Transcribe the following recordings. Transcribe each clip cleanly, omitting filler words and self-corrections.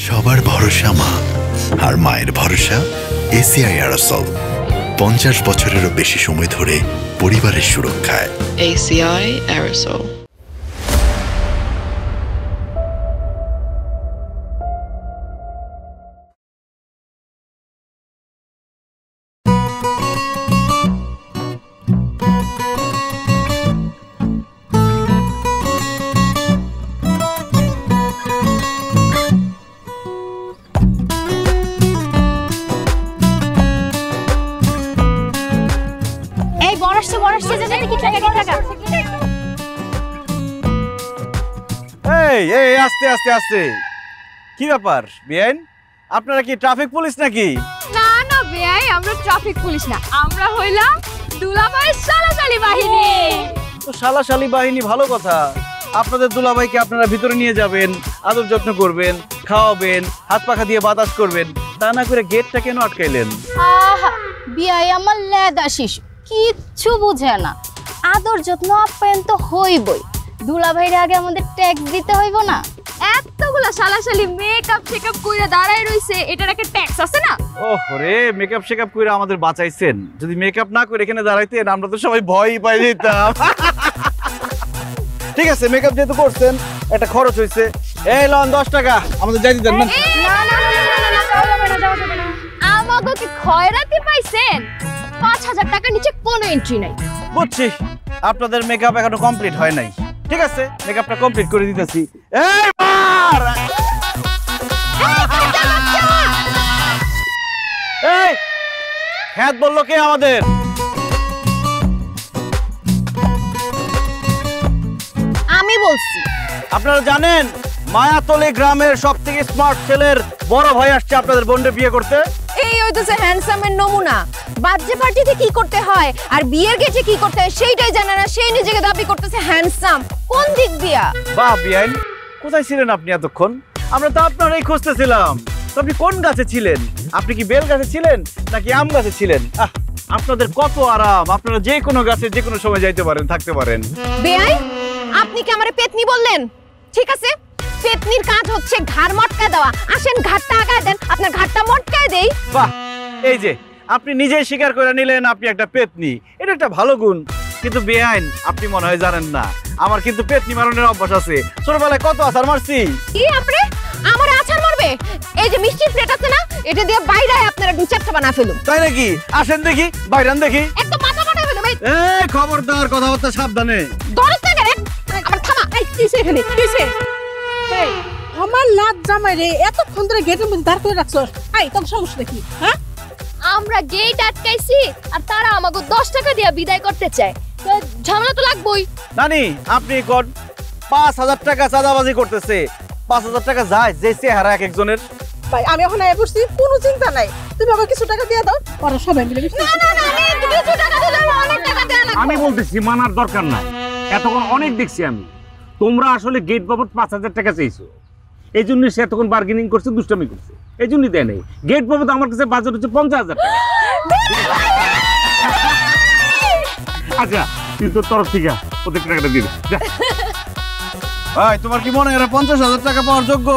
সবার ভরসা মা, আর মায়ের ভরসা এসিআই অ্যারোসল। 50 বছরেরও বেশি সময় ধরে পরিবারের সুরক্ষায়। ACI Aerosol। আস্তে আস্তে আস্তে, কি ব্যাপার বেআইন? আপনারা কি ট্রাফিক পুলিশ নাকি? না না বেআই, আমরা ট্রাফিক পুলিশ না, আমরা হইলাম দুলাভাইয়ের সালাশালি বাহিনী। তো সালাশালি বাহিনী ভালো কথা। আপনাদের দুলাভাইকে আপনারা ভিতরে নিয়ে যাবেন, আদর যত্ন করবেন, খাওয়াবেন, হাত পাখা দিয়ে বাতাস করবেন, তা না করে গেটটা কেন আটকাইলেন? আহা বিয়াই আমার লেদা শিশু, কিচ্ছু বুঝে না। আদর যত্ন আপ্যায়ন তো হইবই, দুলাভাইয়ের আগে আমাদের ট্যাক্স দিতে হইব না? এতগুলা সালাশালি মেকআপ শেকআপ কইরা দাঁড়ায় রইছে, এটার একটা ট্যাক্স আছে না? ওরে মেকআপ শেকআপ কইরা আমাদের বাঁচাইছেন। যদি মেকআপ না করে এখানে দাঁড়াইতেন আমরা তো সবাই ভয়ই পাই যেতাম। ঠিক আছে, মেকআপ যেহেতু করছেন একটা খরচ হইছে। এই লন 10 টাকা আমাদের যাইতে দেন না। না না না না না, যাওয়া যাবে না, যাওয়া যাবে না। আমাগো কি খয়রাতি পাইছেন? 5000 টাকা নিচে কোনো এন্ট্রি নাই। বুঝছি, আপনাদের মেকআপ এখনো কমপ্লিট হয় নাই। ঠিক আছে, মেকআপটা কমপ্লিট করে দিতেছি। এই মার! এই হ্যাঁ বললো কে আমাদের? আমি বলছি। আপনারা জানেন মায়াতলী গ্রামের সবথেকে স্মার্ট ছেলের বড় ভাই আসছে আপনাদের বোনকে বিয়ে করতে। এই হইতেছে হ্যান্ডসামের নমুনা। বার্থডে পার্টিতে কি করতে হয় আর বিয়ের গেটে কি করতে হয় সেইটাই জানে না, সেই নিজেকে দাবি করতেছে হ্যান্ডসাম। কোন দিক দিয়া? বাহ বিয়াইন, কোথায় ছিলেন আপনি এতক্ষণ? আমরা তো আপনারই খুঁজতেছিলাম। তো আপনি কোন গাছে ছিলেন? আপনি কি বেল গাছে ছিলেন নাকি আম গাছে ছিলেন? আপনাদের কত আরাম, আপনারা যে কোনো গাছে যে কোনো সময় যাইতে পারেন, থাকতে পারেন। বেআই, আপনি কি আমারে পেতনি বললেন? ঠিক আছে, পেতনির কাজ হচ্ছে ঘাড় মটকা দেওয়া। আসেন ঘাড়টা আগায় দেন, আপনার ঘাড়টা মটকায় দেই। বাহ, এই যে আপনি নিজেই স্বীকার করে নিলেন আপনি একটা পেতনি, এটা একটা ভালো গুণ। কিন্তু বেআইন, আপনি মনে হয় জানেন না আমার কিন্তু পেতনি মারনের অভ্যাস আছে। ছোটবেলায় কত আছাড় মারছি। কি আপনি আমার আছাড় মারবে? এই যে মিষ্টির প্লেট আছে না, এটা দিয়ে বাইরে আপনারা দু চারটা বানা ফেলুন। তাই নাকি? আসেন দেখি, বাইরান দেখি। একদম মাথা বানা ফেলুন ভাই। এই খবরদার, কথাবার্তা সাবধানে। দরজ না রে, আবার থামা। এই কিসে এখানে কিসে? এই আমার লাট জামাই রে এতক্ষণ ধরে গেটের মধ্যে দাঁড় করে রাখছস। এই তোর সমস্যা দেখি? হ্যাঁ, আমরা গেট আটকাইছি আর তারা আমাকে 10 টাকা দিয়ে বিদায় করতে চায়। তো ঝামেলা তো লাগবেই। নানি, আপনি কোন 5000 টাকা চাঁদাবাজি করতেছে? 5000 টাকা যায় যে চেহারা এক একজনের। ভাই আমি এখন আয় পড়ছি, কোনো চিন্তা নাই। তুমি আমাকে কিছু টাকা দিয়ে দাও, ওরা সবাই মিলে। না না না, কিছু টাকা দিলে অনেক টাকা দেয়া লাগবে। আমি বলতেছি মানার দরকার নাই। এতক্ষণ অনেক দেখছি আমি, তোমরা আসলে গেট বাবদ 5000 টাকা চাইছো, এই জন্য সে এতক্ষণ বার্গেনিং করছে, দুষ্টামি করছে, এই জন্যই দেয় নাই। গেট বাবদ আমার কাছে বাজেট হচ্ছে 50000 টাকা। আচ্ছা তুই তোর তরফ থেকে ওদের টাকাটা দিবি। ভাই তোমার কি মনে হয় 50000 টাকা পাওয়ার যোগ্য?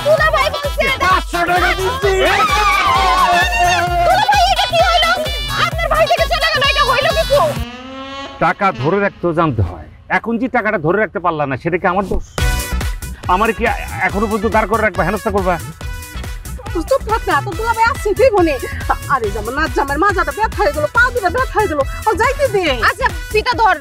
দুলা ভাই বলছে 500 টাকা দিচ্ছি। দুলা ভাই এটা কি হলো? আপনার ভাই থেকে চলে গেল, এটা হইলো কিছু? টাকা ধরে রাখতেও জানতে হয়। এখন যে টাকাটা ধরে রাখতে পারলা না সেটা কি আমার দোষ? আমার কি এখনো পর্যন্ত দাঁড় করে রাখবা, হেনস্থা করবা? চুপ থাক না, তোর দুলা ভাই আসছে জীবনে। আরে জামা লাট জামার মাথাটা ব্যথা হয়ে গেল, পা দুটো ব্যথা হয়ে গেল, ও যাইতে দে। আচ্ছা পিতা ধর।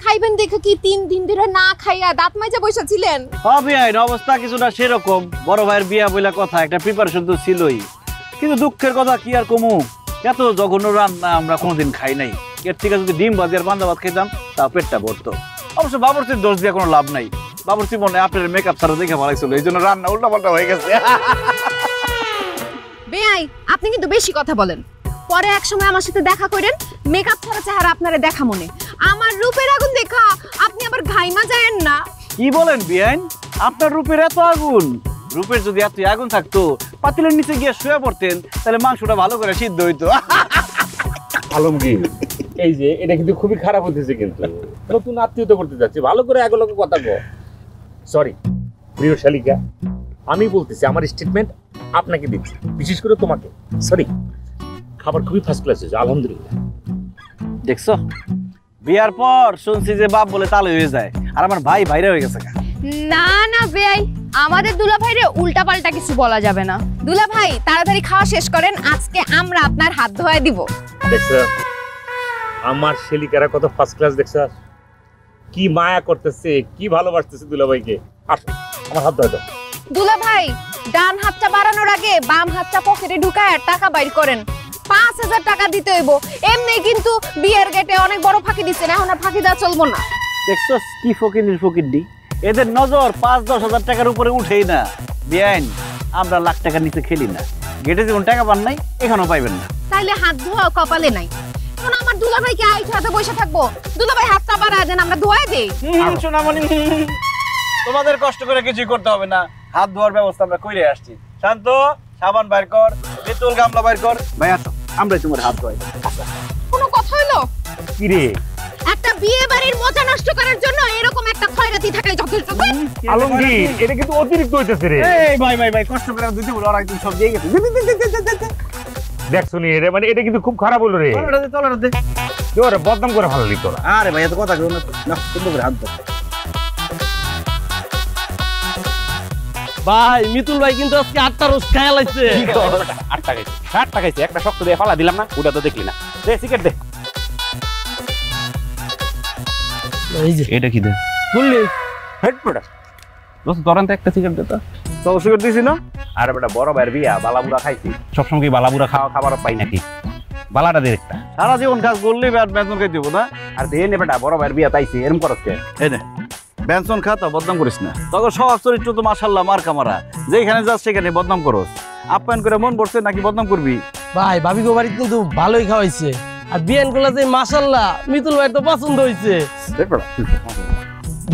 খাইবেন দেখে কি 3 দিন ধরে না খাইয়া দাঁত মাইজা বসে ছিলেন? হ্যাঁ বিয়াইন, অবস্থা কিছুটা সেরকম। বড় ভাইয়ের বিয়া বইলা কথা, একটা প্রিপারেশন তো ছিলই, কিন্তু দুঃখের কথা কি আর কমু, এত জঘন্য রান্না আমরা কোনোদিন খাই নাই। এর থেকে যদি ডিম ভাজি আর পান্তা ভাত খেতাম তা পেটটা ভরতো। অবশ্য বাবুর্চির দোষ দিয়ে কোনো লাভ নাই। বাবুর্চি মনে আপনার মেকআপ ছাড়া দেখে ভালো লাগছিল, এই জন্য রান্না উল্টা পাল্টা হয়ে গেছে। বেয়াই আপনি কিন্তু বেশি কথা বলেন। পরে এক সময় আমার সাথে দেখা করেন, মেকআপ ছাড়া চেহারা আপনারে দেখা মনে। আমার রূপের আগুন দেখা আপনি আবার ঘাইমা যায়েন না। কি বলেন বিয়াইন, আপনার রূপের এত আগুন? রূপের যদি এত আগুন থাকতো পাতিলের নিচে গিয়ে শুয়ে পড়তেন, তাহলে মাংসটা ভালো করে সিদ্ধ হইতো। আলমগীর, এই যে এটা কিন্তু খুবই খারাপ হতেছে, কিন্তু নতুন আত্মীয়তা করতে যাচ্ছে, ভালো করে আগে লোকে কথা কো। সরি প্রিয় শালিকা, আমি বলতেছি আমার স্টেটমেন্ট আপনাকে দিচ্ছি, বিশেষ করে তোমাকে। সরি, খাবার খুবই ফার্স্ট ক্লাস হয়েছে, আলহামদুলিল্লাহ। দেখছো, বিয়ার পর শুনছি যে বাপ বলে তালে হয়ে যায়, আর আমার ভাই ভাইরা হয়ে গেছে। না না বেয়াই, আমাদের দুলা ভাইরে উল্টা পাল্টা কিছু বলা যাবে না। দুলা ভাই তাড়াতাড়ি খাওয়া শেষ করেন, আজকে আমরা আপনার হাত ধোয়া দিব। দেখছো আমার শালিকারা কত ফার্স্ট ক্লাস, দেখছো কি মায়া করতেছে, কি ভালোবাসতেছে দুলাভাইকে। আসো আমার হাত ধরে দাও। দুলা ভাই ডান হাতটা বাড়ানোর আগে বাম হাতটা পকেটে ঢুকায় টাকা বাইর করেন। 5000 টাকা দিতে হইব। এমনি কিন্তু বিয়ের গেটে অনেক বড় ফাঁকি দিচ্ছেন, এখন আর ফাঁকি দেওয়া চলবো না। দেখছো কি ফকির ফকিরডি, এদের নজর 5-10 হাজার টাকার উপরে উঠেই না। বিয়াইন, আমরা লাখ টাকার নিচে খেলি না। গেটে যেমন টাকা পান নাই, এখানেও পাইবেন না। তাইলে হাত ধোয়া কপালে নাই। এখন আমার দুলা ভাইকে আইট হাতে বসে থাকবো? দুলা ভাই হাতটা বাড়ায় দেন, আমরা ধোয়া দেই। সোনামণি, তোমাদের কষ্ট করে কিছুই করতে হবে না, হাত ধোয়ার ব্যবস্থা আমরা করে আসছি। শান্ত, সাবান বাইর কর, বিতুল গামলা বাইর কর। ভাই আসো, আমরাই তোমার হাত ধোয়াই। কোনো কথা হলো? কি রে একটা বিয়ে বাড়ির মজা নষ্ট করার জন্য এরকম একটা খয়রাতি থাকাই যথেষ্ট। আলমগীর, এটা কিন্তু অতিরিক্ত হইতেছে রে। এই ভাই ভাই ভাই, কষ্ট করে দিতে বলো, ওরা একদম সব দিয়ে গেছে। দেখছো নি রে, মানে এটা কিন্তু খুব খারাপ হলো রে। ওরে বদনাম করে ভালো লিখতো না। আরে ভাই এত কথা কেউ না, না সুন্দর করে হাত ধো। ভাই মিতুল ভাই কিন্তু আজকে 8টা রোজ খায়া লাগছে। 8 টাকা 60 টাকা একটা শক্ত দিয়ে ফালা দিলাম না, ওটা তো দেখলি না। দে সিগারেট দে। এই যে এটা কি দে বললি হেড প্রোডাক্ট দোস্ত, ধরেন তো একটা সিগারেট দে তো। তো সিগারেট দিছি না? আরে বেটা বড় ভাইয়ের বিয়া, বালাবুড়া খাইছি, সবসময় কি বালাবুড়া খাবার পাই নাকি? বালাটা দে একটা। সারা জীবন কাজ করলেই বেতন খাই দিব না। আর দে নে বেটা, বড় ভাইয়ের বিয়া তাইছি, এরকম করছ কে? এই নে বেনসন খা, তা বদনাম করিস না। তখন স্বভাব চরিত্র তো মাশাআল্লাহ মার কামারা, যেখানে যাস সেখানে বদনাম করস। আপ্যায়ন করে মন পড়ছে নাকি বদনাম করবি? ভাই ভাবি গো বাড়ি কিন্তু ভালোই খাওয়াইছে, আর বিয়ান গুলা যে মাশাআল্লাহ মিতুল ভাই তো পছন্দ হইছে।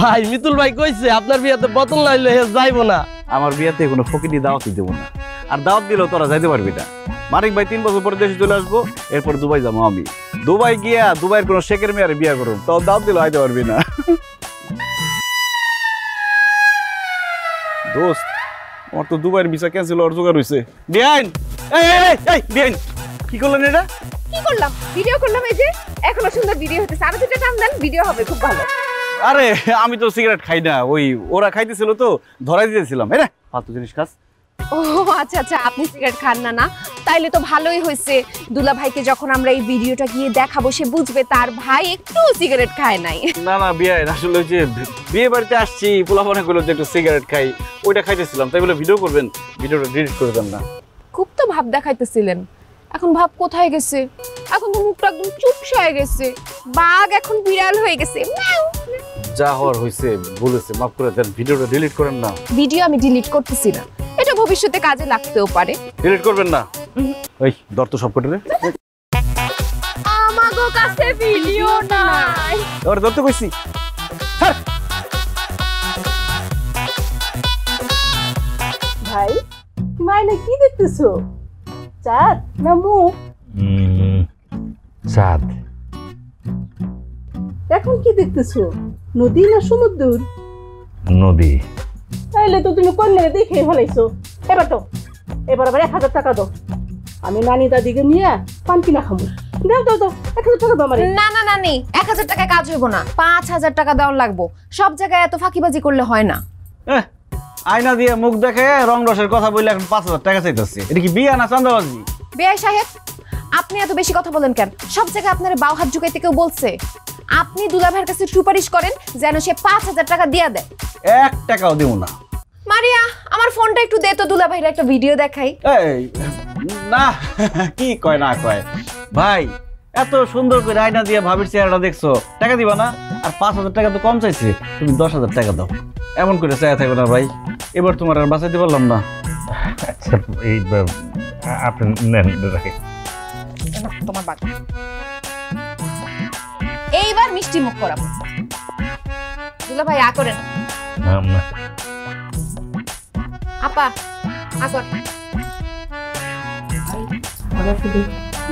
ভাই মিতুল ভাই কইছে আপনার বিয়াতে বোতল না হইলে যাইবো না। আমার বিয়াতে কোনো ফকিনি দাওয়াতই দেবো না, আর দাওয়াত দিলেও তোরা যাইতে পারবি না। মানিক ভাই 3 বছর পরে দেশে চলে আসবো, এরপর দুবাই যাবো আমি। দুবাই গিয়া দুবাইয়ের কোনো শেখের মেয়ারে বিয়া করুন, তো দাওয়াত দিলেও আইতে পারবি না। দোস্ত, আমার তো দুবাইয়ের ভিসা ক্যান্সেল হওয়ার জোগাড় হয়েছে। বিয়াইন, এই বিয়াইন, কি করলেন এটা? কি করলাম? ভিডিও করলাম। এই যে এখনো সুন্দর ভিডিও হতেছে, আরো দুটো টান দেন, ভিডিও হবে খুব ভালো। আরে আমি তো সিগারেট খাই না, ওই ওরা খাইতেছিল তো ধরাই দিয়েছিলাম। এই রে ফালতু জিনিস খাস। ও আচ্ছা আচ্ছা, আপনি সিগারেট খান না? না তাইলে তো ভালোই হয়েছে। দুলা ভাইকে যখন আমরা এই ভিডিওটা গিয়ে দেখাবো, সে বুঝবে তার ভাই একটু সিগারেট খায় নাই। না না বিয়াইন, আসলে ওই যে বিয়ে বাড়িতে আসছি, পোলাপানে করলো যে একটু সিগারেট খাই, ওইটা খাইতেছিলাম, তাই বলে ভিডিও করবেন, ভিডিওটা ডিলিট করে দেন না। খুব তো ভাব দেখাইতেছিলেন, এখন ভাব কোথায় গেছে? এখন তো মুখটা একদম চুপসে হয়ে গেছে, বাঘ এখন বিড়াল হয়ে গেছে। যা হওয়ার হয়েছে বলেছে, মাফ করে দেন, ভিডিওটা ডিলিট করেন না। ভিডিও আমি ডিলিট করতেছি না, এটা ভবিষ্যতে কাজে লাগতেও পারে। ডিলিট করবেন না? ওই দর তো সব কটে রে, আমাগো কাছে ভিডিও নাই। এবার ধরতে কইছি। ভাই মাইনে কি দেখতেছো? চাঁদ না মুখ? চাঁদ। এখন কি দেখতেছো? নদী না সমুদ্র? নদী। তাইলে তো তুমি কন্যা দেখে ফেলাইছো। এবার আবার 1000 টাকা দাও, আমি নানি দাদিকে নিয়ে পান কিনা খাবো। দাও দাও দাও, 1000 টাকা দাও আমারে। না না না নি, 1000 টাকা কাজ হইব না, 5000 টাকা দেওয়ার লাগবো। সব জায়গায় এত ফাঁকিবাজি করলে হয় না। আয়না দিয়ে মুখ দেখে রং রসের কথা বললে এখন 5000 টাকা চাইতেছে। এটা কি বিয়া না চাঁদাবাজি? বেয়াই সাহেব, আপনি এত বেশি কথা বলেন কেন? সব জায়গায় আপনার বাউ হাত ঝুঁকাইতে কেউ বলছে? আপনি দুলাভাইয়ের কাছে সুপারিশ করেন যেন সে 5000 টাকা দিয়ে দেয়। 1 টাকাও দেব না। মারিয়া, আমার ফোনটা একটু দে তো, দুলাভাইয়ের একটা ভিডিও দেখাই। এই না কি কয় না কয় ভাই, এত সুন্দর করে আয়না দিয়ে ভাবির চেহারাটা দেখছো, টাকা দিবা না? আর 5,000 টাকা তো কম চাইছে, তুমি 10,000 টাকা দাও। এমন করে চাইয়া থাকো না ভাই, এবার তোমার আর বাঁচাইতে পারলাম না। আচ্ছা এই আপনি নেন রাখে তোমার বাকি এইবার মিষ্টি মুখ করাবো। দুলা ভাই করেন আপা আকর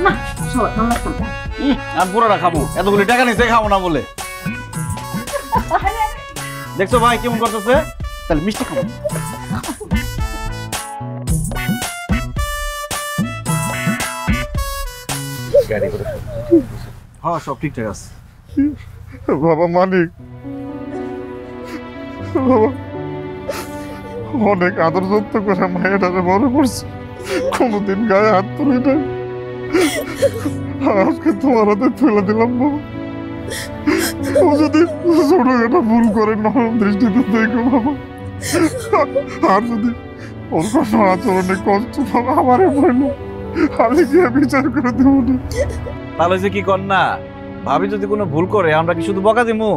না সব আমার আমি পুরোটা খাবো, এতগুলি টাকা নিচে খাবো না বলে। দেখছো ভাই কেমন করতেছে, তাহলে মিষ্টি খাবো। হ্যাঁ সব ঠিকঠাক আছে। বাবা মানিক, অনেক আদর যত্ন করে মায়েরারে বড় করছে, কোনোদিন গায়ে হাত তুলি নাই। আজকে তোমার হাতে তুলে দিলাম বাবা। ও যদি ছোটখাটো ভুল করে নরম দৃষ্টিতে দেখো বাবা, আর যদি ওর কোনো আচরণে কষ্ট পাবো আমারে বললো, আমি গিয়ে বিচার করে দেবো না। তাহলে যে কি কর না, ভাবি যদি কোনো ভুল করে আমরা কি শুধু বকা দিমু?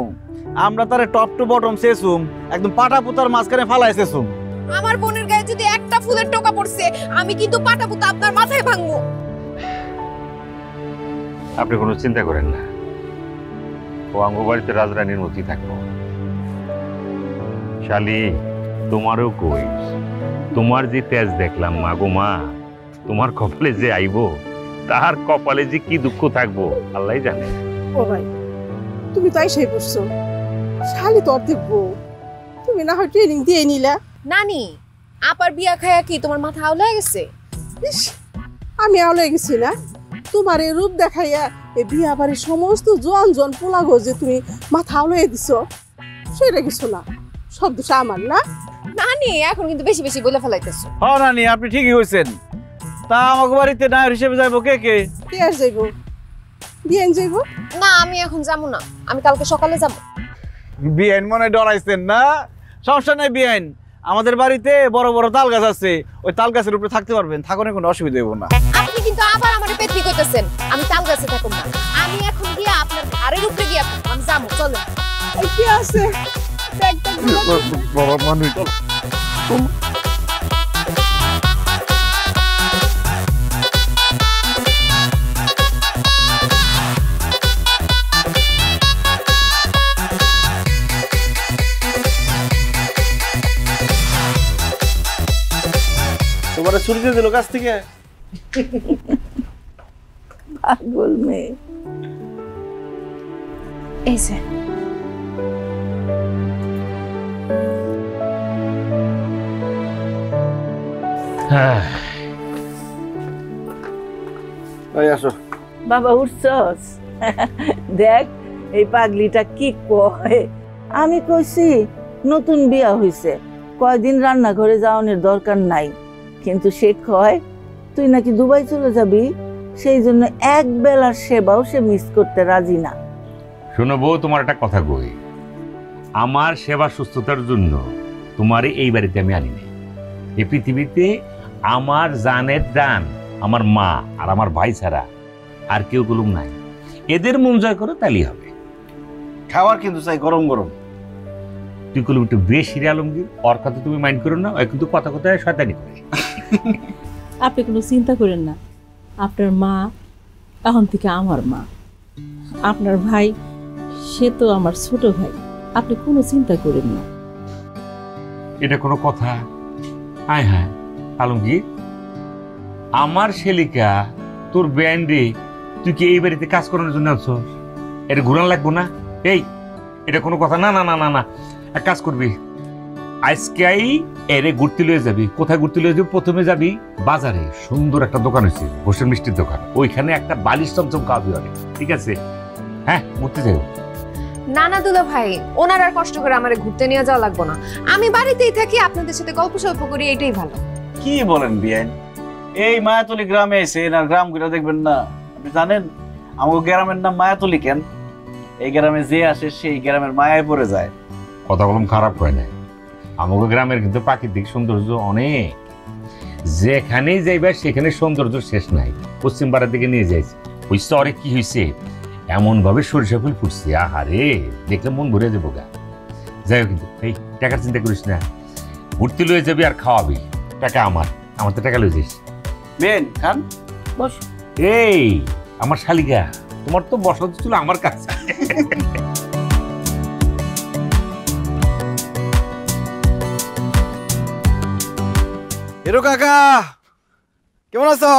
আমরা তারে টপ টু বটম শেষুম, একদম পাটা পুতার মাঝখানে ফালাই শেষুম। আমার বোনের গায়ে যদি একটা ফুলের টোকা পড়ছে, আমি কিন্তু পাটা পুতা আপনার মাথায় ভাঙবো। আপনি কোনো চিন্তা করেন না, ও আঙ্গ বাড়িতে রাজরানীর মতোই থাকবো। শালি তোমারও কই, তোমার যে তেজ দেখলাম মা গো মা, তোমার কপালে যে আইবো, তার কপালে যে কি দুঃখ থাকবো আল্লাহই জানে। ও ভাই তুমি তাই সেই বসছো, শালি তোর দেখবো, তুমি না হয় ট্রেনিং দিয়ে নিলা। নানি আপার বিয়া খায়া কি তোমার মাথা আউলে গেছে? ইস, আমি আউলে গেছি না? তোমার এই রূপ দেখাইয়া এই বিয়া বাড়ির সমস্ত জোয়ান জোয়ান পোলাগো যে তুমি মাথা আউলে দিছ, সেটা কিছু না, সব দোষ আমার না। নানি এখন কিন্তু বেশি বেশি বলে ফেলাইতেছো। হ্যাঁ নানি আপনি ঠিকই কইছেন। তা আমাকে বাড়িতে নায়র হিসেবে যাইবো কে কে? কে আর যাইব? বিয়ান যাইব? না আমি এখন যাবো না, আমি কালকে সকালে যাব। বিআইন মনে ডরাইছেন না? সমস্যা নাই বিআইন, আমাদের বাড়িতে বড় বড় তাল গাছ আছে, ওই তাল গাছের উপরে থাকতে পারবেন, থাকনে কোনো অসুবিধা হইব না। আপনি কিন্তু আবার আমারে পেতনি কইতেছেন, আমি তাল গাছে থাকুম না। আমি এখন গিয়া আপনার ঘরের উপরে গিয়া আমি যাবো, চলো। এই কি আছে ব্যাগটা বাবা মানিক, তোমার ছুটি দিয়ে দিল কাছ থেকে? পাগল মেয়ে। এই যে এই আসো। বাবা উঠছস? দেখ এই পাগলিটা কি কয়। আমি কইছি নতুন বিয়া হইছে, কয়দিন রান্নাঘরে যাওয়ানোর দরকার নাই, কিন্তু সে কয় তুই নাকি দুবাই চলে যাবি, সেই জন্য এক বেলার সেবাও সে মিস করতে রাজি না। শোনো বউ, তোমার একটা কথা কই, আমার সেবা সুস্থতার জন্য তোমার এই বাড়িতে আমি আনি নাই। এই পৃথিবীতে আমার জানের দান আমার মা আর আমার ভাই ছাড়া আর কেউ গুলুম নাই। এদের মন জয় করো তাহলেই হবে। খাবার কিন্তু চাই গরম গরম। তুই কলম একটু বেশি রে আলমগীর, ওর কথা তুমি মাইন্ড করো না, ওই কিন্তু কথা কথায় শয়তানি করে। আপনি কোনো চিন্তা করেন না, আপনার মা এখন থেকে আমার মা, আপনার ভাই সে তো আমার ছোট ভাই, আপনি কোনো চিন্তা করেন না। এটা কোনো কথা? আয় হ্যাঁ আলমগীর, আমার শেলিকা তোর ব্যান্ডে তুই কি এই বাড়িতে কাজ করানোর জন্য আনছ? এটা ঘুরান লাগবো না? এই এটা কোনো কথা না। না না না না, এক কাজ করবি, আজকেই এরে ঘুরতে লয়ে যাবি। কোথায় ঘুরতে লয়ে যাবি? প্রথমে যাবি বাজারে, সুন্দর একটা দোকান হয়েছে ঘোষের মিষ্টির দোকান, ওইখানে একটা বালিশ চমচম খাওয়াবি অনেক, ঠিক আছে? হ্যাঁ ঘুরতে যাবো। না না দুলা ভাই, ওনার আর কষ্ট করে আমারে ঘুরতে নিয়ে যাওয়া লাগবে না, আমি বাড়িতেই থাকি, আপনাদের সাথে গল্প সল্প করি, এটাই ভালো। কি বলেন বিআইন, এই মায়াতলি গ্রামে এসে না গ্রাম ঘুরে দেখবেন না? আপনি জানেন আমাকে গ্রামের নাম মায়াতলি কেন? এই গ্রামে যে আসে সেই গ্রামের মায়ায় পড়ে যায়। কথা বললাম খারাপ হয় না, আমাকে গ্রামের কিন্তু প্রাকৃতিক সৌন্দর্য অনেক। যেখানেই যাইবা সেখানে সৌন্দর্য শেষ নাই। পশ্চিম পাড়ার দিকে নিয়ে যাইছি, ওই চরে কি হয়েছে, এমন ভাবে সরিষা ফুল ফুটছে, আহারে দেখলে মন ভরে যাবো গা। যাই হোক, কিন্তু এই টাকার চিন্তা করিস না, ঘুরতে লয়ে যাবি আর খাওয়াবি, টাকা আমার তো টাকা লয়ে যাইস। বেন খান বস। এই আমার শালিকা, তোমার তো বসত ছিল আমার কাছে। হিরো কাকা কেমন আছো?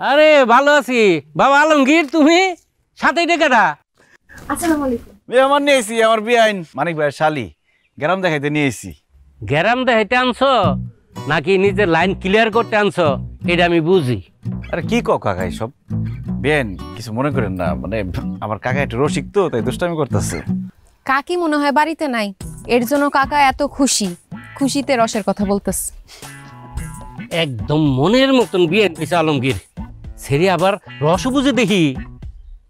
আরে ভালো আছি বাবা। আলমগীর তুমি সাথে ডেকেটা? আসসালামু আলাইকুম। মেহমান নিয়েছি, আমার বিয়াইন মানিক ভাইয়ের শালি, গ্রাম দেখাইতে নিয়েছি। গ্যারাম দেখাইতে আনছো নাকি নিজের লাইন ক্লিয়ার করতে আনছো এটা আমি বুঝি। আরে কি কও কাকা এইসব? বেন কিছু মনে করেন না, মানে আমার কাকা একটু রসিক তো, তাই দুষ্টামি করতেছে। কাকি মনে হয় বাড়িতে নাই, এর জন্য কাকা এত খুশিতে রসের কথা বলতেছে। একদম মনের মতন বিয়ে দিছে আলমগীর, সেরি আবার রস বুঝে দেখি।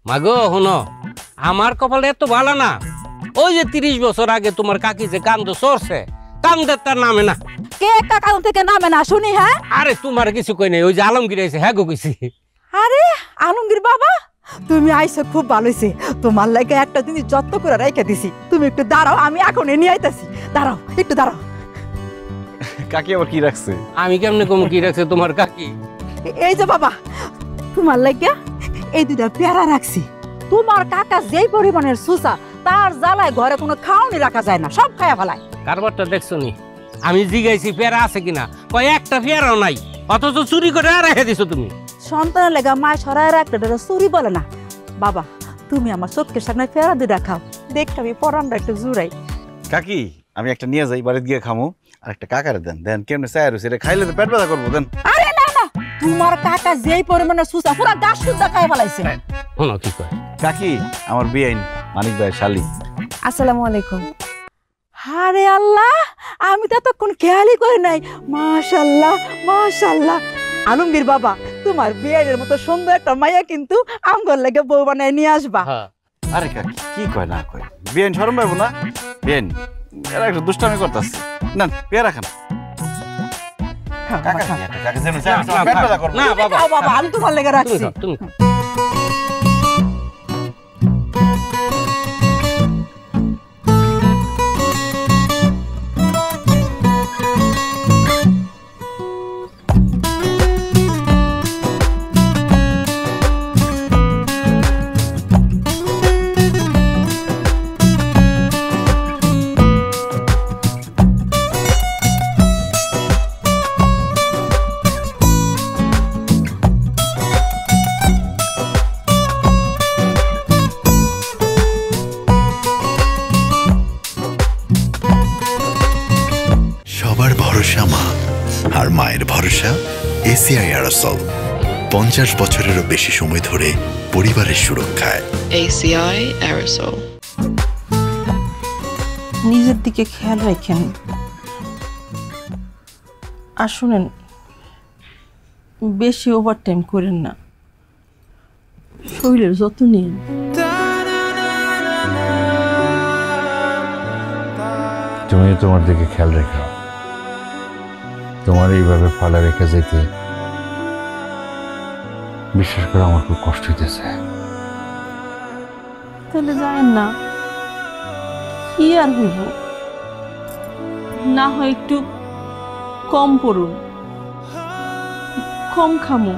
মাগো হনো, আমার কপালে এত ভালো না। ওই যে 30 বছর আগে তোমার কাকি যে কান্দ সরছে, কান্দের তার নামে না। কে কাকা থেকে নামে না শুনি? হ্যাঁ, আরে তোমার কিছু কই নাই, ওই যে আলমগীর আইছে হ্যাঁ গো কইছি। আরে আলমগীর বাবা, তুমি আইছো খুব ভালো হইছে। তোমার লাগে একটা জিনিস যত্ন করে রেখে দিছি, তুমি একটু দাঁড়াও, আমি এখন নিয়ে আইতাছি। দাঁড়াও, একটু দাঁড়াও। কাকি আবার কি রাখছে? আমি কেমনে কম কি রাখছে তোমার কাকি? এই যে বাবা, তোমার লাগে এই দুটা পেয়ারা রাখছি। তোমার কাকা যেই পরিমাণের সুসা, তার জ্বালায় ঘরে কোনো খাওয়ানি রাখা যায় না, সব খায়া ফেলায়। কারবারটা দেখছো নি? আমি জিগাইছি পেয়ারা আছে কিনা, কয় একটা পেয়ারাও নাই, অথচ চুরি করে রেখে দিছো তুমি। সন্তানের লেগা মায় সরাই রাখতে চুরি বলে না। বাবা, তুমি আমার চোখের সামনে পেয়ারা দিয়ে রাখাও, দেখতে আমি পরানটা একটু জুড়াই। কাকি আমি একটা নিয়ে যাই, বাড়িতে গিয়ে খামো, আর একটা কাকারে দেন। দেন কেমনে চায় রয়েছে, এটা খাইলে তো পেট ব্যথা করবো। দেন। আরে না না, তোমার কাকা যেই পরিমাণের সুসা, পুরা গাছ সুদ্ধা খাই ফেলাইছে। শোনো কি কয়। কাকি আমার বিয়াইন মানিক ভাইয়ের শালি। আসসালামু আলাইকুম। আরে আল্লাহ, আমি তো এতক্ষণ খেয়ালই করি নাই। মাশাল্লাহ মাশাল্লাহ। আলমগীর বাবা, তোমার বিয়ের মতো সুন্দর একটা মাইয়া কিন্তু আমগর লাগে বউ বানায় নিয়ে আসবা। আরে কাকি কি কয় না কয়, বিয়াইন শরম পাবো না? বিয়াইন এরা একটু দুষ্টামি করতেছে। না পেয়ারা খান। না বাবা, বাবা আমি তোমার লেগে রাখছি। তুমি সবার ভরসা মা, আর মায়ের ভরসা এসিআই অ্যারোসল। 50 বছরেরও বেশি সময় ধরে পরিবারের সুরক্ষায়। ACI Aerosol. নিজের দিকে খেয়াল রাখেন। আর শুনেন, বেশি ওভারটাইম করেন না, শরীরের যত্ন নিন। তুমি তোমার দিকে খেয়াল রেখো। তোমার এইভাবে ফালা রেখে যেতে বিশ্বাস করে আমার খুব কষ্ট হইতেছে। তাহলে যায়েন না, কি আর হইব? না হয় একটু কম পড়ুন, কম খামো,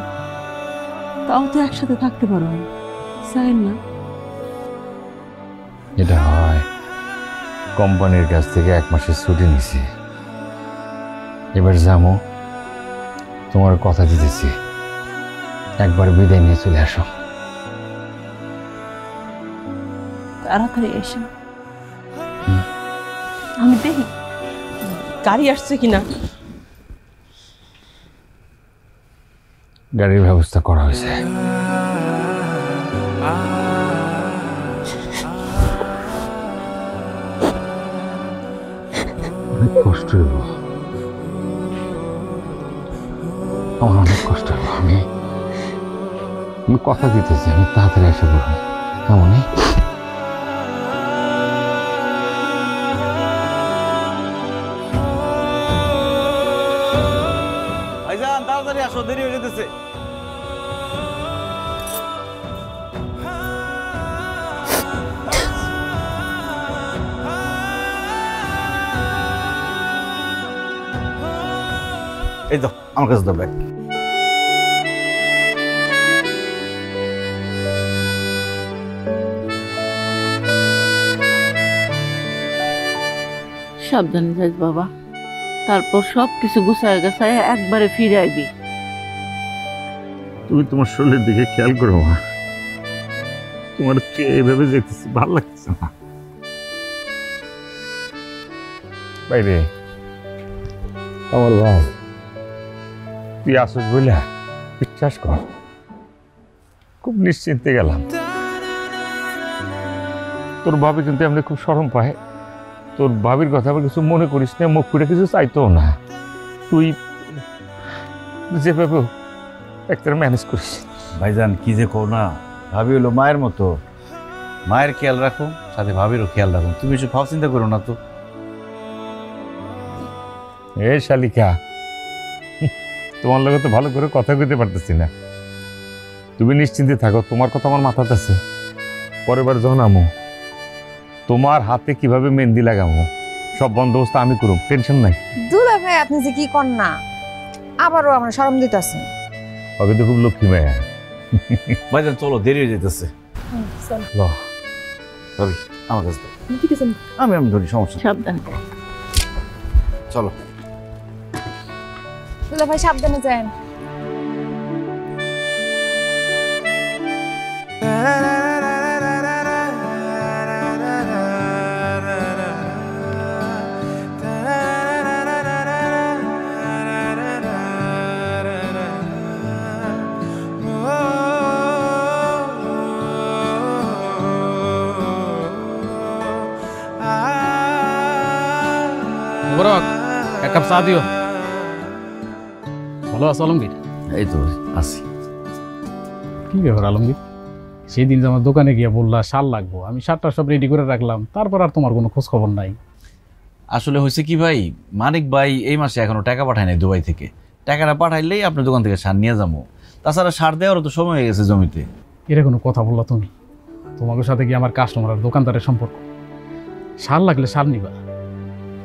তাও তো একসাথে থাকতে পারো। যায়েন না। এটা হয়, কোম্পানির কাছ থেকে 1 মাসের ছুটি নিছি, এবার যাবো। তোমার কথা দিতেছি, একবার বিদায় নিয়ে চলে আসো। তাড়াতাড়ি এসে আমি দেখি গাড়ি আসছে কিনা। গাড়ির ব্যবস্থা করা হয়েছে। অনেক কষ্ট হইব, আমার অনেক কষ্ট হইব। আমি কথা দিতেছি, আমি তাড়াতাড়ি এসে বলবো। এমনই ভাইজান এই তো আমার কাছে দাও ব্যাগ। সাবধানে যাইস বাবা, তারপর সব কিছু গুছায় গাছায় একবারে ফিরে আইবি। তুমি তোমার শরীরের দিকে খেয়াল করো মা, তোমার এইভাবে যেতেছি ভালো লাগতেছে না। বাইরে আমার ভাই, তুই আসুস বলে বিশ্বাস কর খুব নিশ্চিন্তে গেলাম। তোর ভাবি কিন্তু এমনি খুব শরম পায়, তোর ভাবির কথা আবার কিছু মনে করিস না, মুখ করে কিছু চাইতো না, তুই যেভাবে একটা ম্যানেজ করিস। ভাইজান কি যে কো না, ভাবি হলো মায়ের মতো, মায়ের খেয়াল রাখো সাথে ভাবিরও খেয়াল রাখো, তুমি কিছু ভাব চিন্তা করো না তো। এ শালিকা, তোমার লগে তো ভালো করে কথা কইতে পারতেছি না, তুমি নিশ্চিন্তে থাকো, তোমার কথা আমার মাথাতে আছে। পরের বার যখন আমো তোমার হাতে কিভাবে মেহেন্দি লাগাবো সব বন্দোবস্ত আমি করব, টেনশন নাই। দুলা ভাই আপনি যে কি কর না, আবারও আমার শরম দিতেছে। ওকে তো খুব লক্ষ্মী মায়া। ভাইজান চলো, দেরি হয়ে যেতেছে। ল ভাবি আমার কাছে দাও। ঠিক আছে, আমি ধরি, সমস্যা নেই। সাবধানে। চলো। দুলা ভাই সাবধানে যান। এক কাপ চা দিও। ভালো আছো আলমগীর? এই তো আছি। কি ব্যাপার আলমগীর, সেই দিন যে আমার দোকানে গিয়ে বললা সার লাগবো, আমি সারটা সব রেডি করে রাখলাম, তারপর আর তোমার কোনো খোঁজ খবর নাই। আসলে হয়েছে কি ভাই, মানিক ভাই এই মাসে এখনো টাকা পাঠায় নাই দুবাই থেকে, টাকাটা পাঠাইলেই আপনার দোকান থেকে সার নিয়ে যাবো, তাছাড়া সার দেওয়ারও তো সময় হয়ে গেছে জমিতে। এরা কোনো কথা বললা তুমি? তোমাদের সাথে কি আমার কাস্টমার আর দোকানদারের সম্পর্ক? সার লাগলে সার নিবা,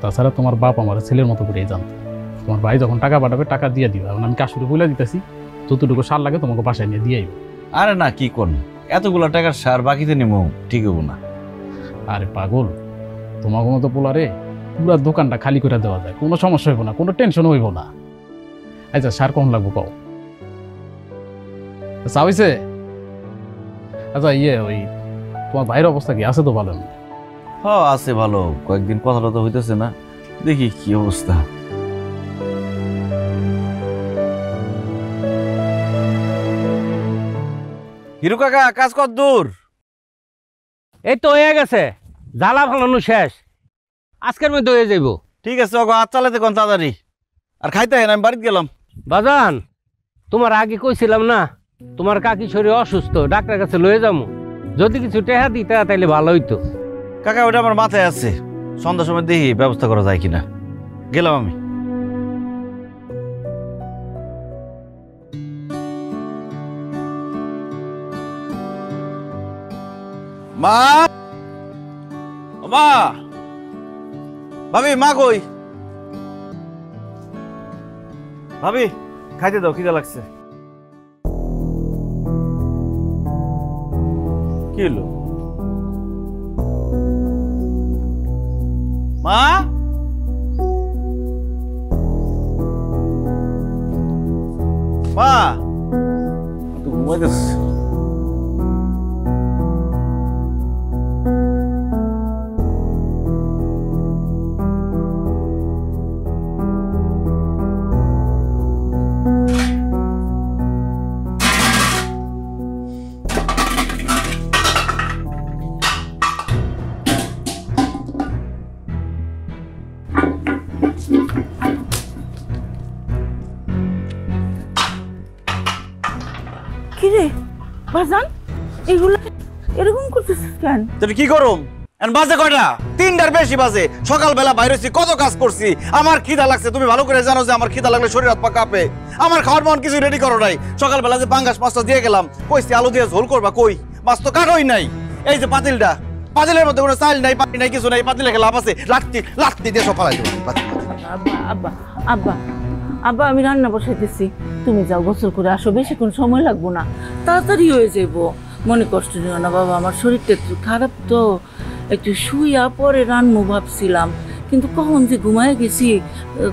তাছাড়া তোমার বাপ আমার ছেলের মতো করেই জানতো, তোমার ভাই যখন টাকা পাঠাবে টাকা দিয়ে দিবা, এখন আমি কাশুরে বলে দিতেছি যতটুকু সার লাগে তোমাকে বাসায় নিয়ে দিয়ে আইব। আরে না, কি কোন এতগুলা টাকার সার বাকিতে নেবো, ঠিক হবো না। আরে পাগল, তোমাকে মতো পোলারে পুরা দোকানটা খালি করে দেওয়া যায়, কোনো সমস্যা হইব না, কোনো টেনশন হইব না। আচ্ছা সার কখন লাগবো কও? আচ্ছা হইছে। আচ্ছা ওই তোমার ভাইয়ের অবস্থা কি আছে? তো ভালো হ্যাঁ আছে ভালো, কয়েকদিন কথাটা তো হইতেছে না, দেখি কি অবস্থা। হিরু কাকা কাজ কত দূর? এই তো হয়ে গেছে, জ্বালা ফালানো শেষ, আজকের মধ্যে হয়ে যাইব। ঠিক আছে ওগো, হাত চালাতে কোন তাড়াতাড়ি, আর খাইতে হয় না, আমি বাড়িতে গেলাম। বাজান, তোমার আগে কইছিলাম না তোমার কাকি শরীর অসুস্থ, ডাক্তার কাছে লয়ে যাবো, যদি কিছু টেহা দিতে তাইলে ভালো হইতো। কাকা ওটা আমার মাথায় আছে, সন্ধ্যার সময় দেখি ব্যবস্থা করা যায় কিনা, গেলাম আমি। মা, মা, ভাবি, মা কই? ভাবি খাইতে দাও, খিদা লাগছে। কি হলো মা? মা তো ঘুমাইতেছে। কিরে বাজান, এগুলো এরকম করতেছিস কেন? তুই কি করুম? বাজে কয়টা? 3টার বেশি বাজে। সকালবেলা বাইরেছি, কত কাজ করছি, আমার খিদা লাগছে, তুমি ভালো করে জানো যে আমার খিদা লাগলে শরীর হাত পা কাঁপে। আমার খাওয়ার মন কিছু রেডি করো নাই। সকালবেলা যে পাঙ্গাস মাছটা দিয়ে গেলাম, কইছি আলু দিয়ে ঝোল করবা, কই মাছ তো কাটোই নাই। এই যে পাতিলটা, পাতিলের মধ্যে কোনো চাল নাই, পানি নাই, কিছু নাই, পাতিলে লাভ আছে, লাঠি লাঠি দিয়ে সব ফালাই দেবো। আব্বা আব্বা আব্বা আব্বা আমি রান্না বসাইতেছি, তুমি যাও গোসল করে আসো, বেশিক্ষণ সময় লাগবো না, তাড়াতাড়ি হয়ে যাইব। মনে কষ্ট নিও না বাবা, আমার শরীরটা একটু খারাপ তো, একটু শুইয়া পরে রান্না ভাবছিলাম, কিন্তু কখন যে ঘুমায় গেছি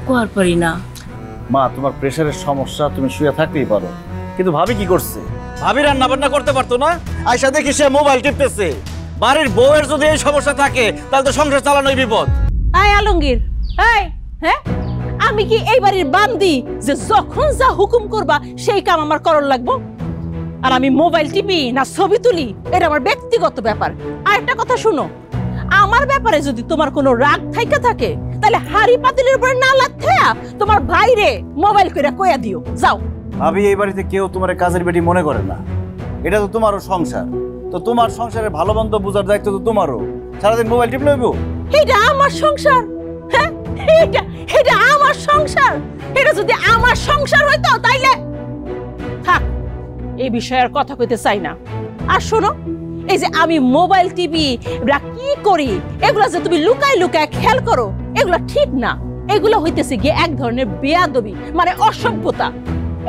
কোয়ার পারি না। মা তোমার প্রেশারের সমস্যা, তুমি শুয়ে থাকতেই পারো, কিন্তু ভাবি কি করছে? ভাবি রান্না বান্না করতে পারতো না? আয়সা দেখি সে মোবাইল টিপতেছে। বাড়ির বউয়ের যদি এই সমস্যা থাকে তাহলে তো সংসার চালানোই বিপদ। আয় আলমগীর, হ্যাঁ আমি কি এই বাড়ির বান্দি যে যখন যা হুকুম করবা সেই কাম আমার করণ লাগবো? আর আমি মোবাইল টিপি না ছবি তুলি এটা আমার ব্যক্তিগত ব্যাপার। আর একটা কথা শুনো, আমার ব্যাপারে যদি তোমার কোনো রাগ থাইকা থাকে তাহলে হাড়ি পাতিলের উপরে না লাথেয়া তোমার ভাইরে মোবাইল কইরা কইয়া দিও। যাও। ভাবি এই বাড়িতে কেউ তোমার কাজের বেটি মনে করে না, এটা তো তোমারও সংসার, তো তোমার সংসারের ভালো মন্দ বোঝার দায়িত্ব তো তোমারও। সারাদিন মোবাইল টিপ লইব? এটা আমার সংসার, হ্যাঁ এটা আমার সংসার। এটা যদি আমার সংসার হইতো তাইলে থাক, এই বিষয়ে আর কথা কইতে চাই না। আর শোনো, এই যে আমি মোবাইল টিভি কি করি এগুলা যে তুমি লুকায় লুকায় খেয়াল করো, এগুলা ঠিক না। এগুলো হইতেছে গিয়ে এক ধরনের বেয়াদবি, মানে অসভ্যতা।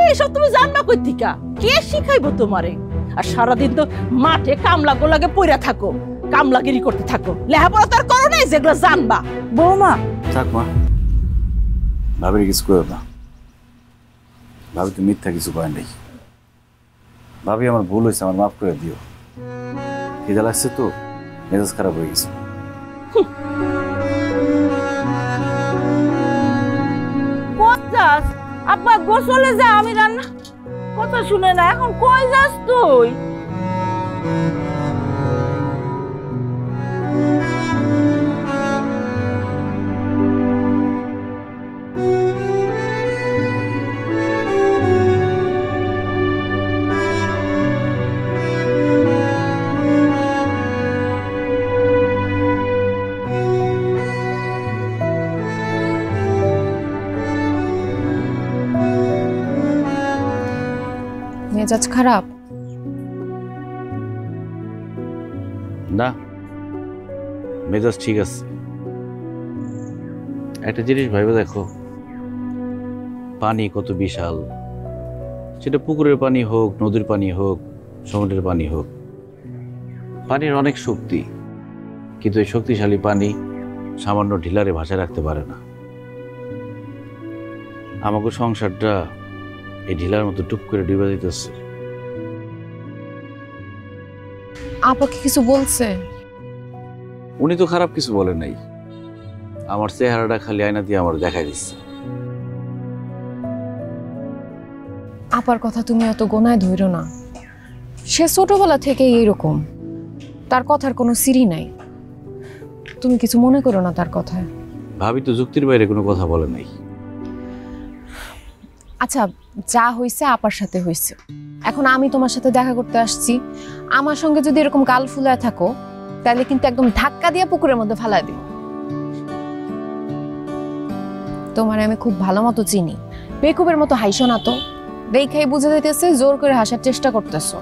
এইসব তুমি জানবা কই থিকা? কে শিখাইবো তোমারে? আর সারাদিন তো মাঠে কামলা গোলাগে পইরা থাকো, কামলাগিরি করতে থাকো, লেখাপড়া তার করো নাই যেগুলো জানবা। বৌমা থাক মা, ভাবির কিছু করো না। ভাবি তো মিথ্যা কিছু কয় নাই। ভাবি আমার ভুল হয়েছে, আমার মাফ করে দিও। খিদা লাগছে তো, মেজাজ খারাপ হয়ে গেছে। আব্বা গোসলে যা, আমি রান্না কথা শুনে না। এখন কই যাস তুই? মেজাজ খারাপ? না, মেজাজ ঠিক আছে। একটা জিনিস ভাইবে দেখো, পানি কত বিশাল, সেটা পুকুরের পানি হোক, নদীর পানি হোক, সমুদ্রের পানি হোক, পানির অনেক শক্তি, কিন্তু এই শক্তিশালী পানি সামান্য ঢিলারে ভাসা রাখতে পারে না। আমাকে সংসারটা এই ঢিলার মতো টুপ করে ডুবে দিতেছে। আপাকে কিছু বলছে? উনি তো খারাপ কিছু বলে নাই, আমার চেহারাটা খালি আয়না দিয়ে আমার দেখাই দিচ্ছে। আপার কথা তুমি এত গোনায় ধইরো না, সে ছোটবেলা থেকেই এইরকম, তার কথার কোনো সিরি নাই। তুমি কিছু মনে করো না তার কথায়। ভাবি তো যুক্তির বাইরে কোনো কথা বলে নাই। আচ্ছা, যা হইছে আপার সাথে হইছে, এখন আমি তোমার সাথে দেখা করতে আসছি, আমার সঙ্গে যদি এরকম গাল ফুলায় থাকো তাহলে কিন্তু একদম ধাক্কা দিয়ে পুকুরের মধ্যে ফালায় দিব। তোমার আমি খুব ভালো মতো চিনি, বেকুবের মতো হাইসো না তো, দেখাই বুঝে যাইতেছে জোর করে হাসার চেষ্টা করতেছো।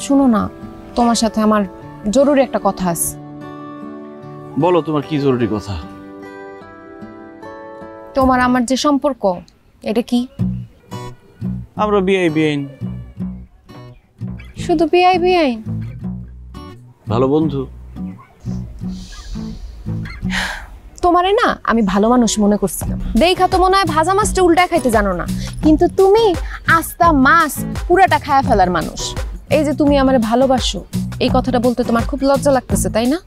শুনো না, তোমার সাথে আমার জরুরি একটা কথা আছে। বলো, তোমার কি জরুরি কথা? তোমার আমার যে সম্পর্ক, এটা কি? আমরা বিআই বিআইন। শুধু বিআই বিআইন? ভালো বন্ধু। তোমারে না আমি ভালো মানুষ মনে করছিলাম, দেখা তো মনে হয় ভাজা মাছটা উল্টা খাইতে জানো না, কিন্তু তুমি আস্তা মাছ পুরাটা খায়া ফেলার মানুষ। এই যে তুমি আমারে ভালোবাসো, এই কথাটা বলতে তোমার খুব লজ্জা লাগতেছে, তাই না?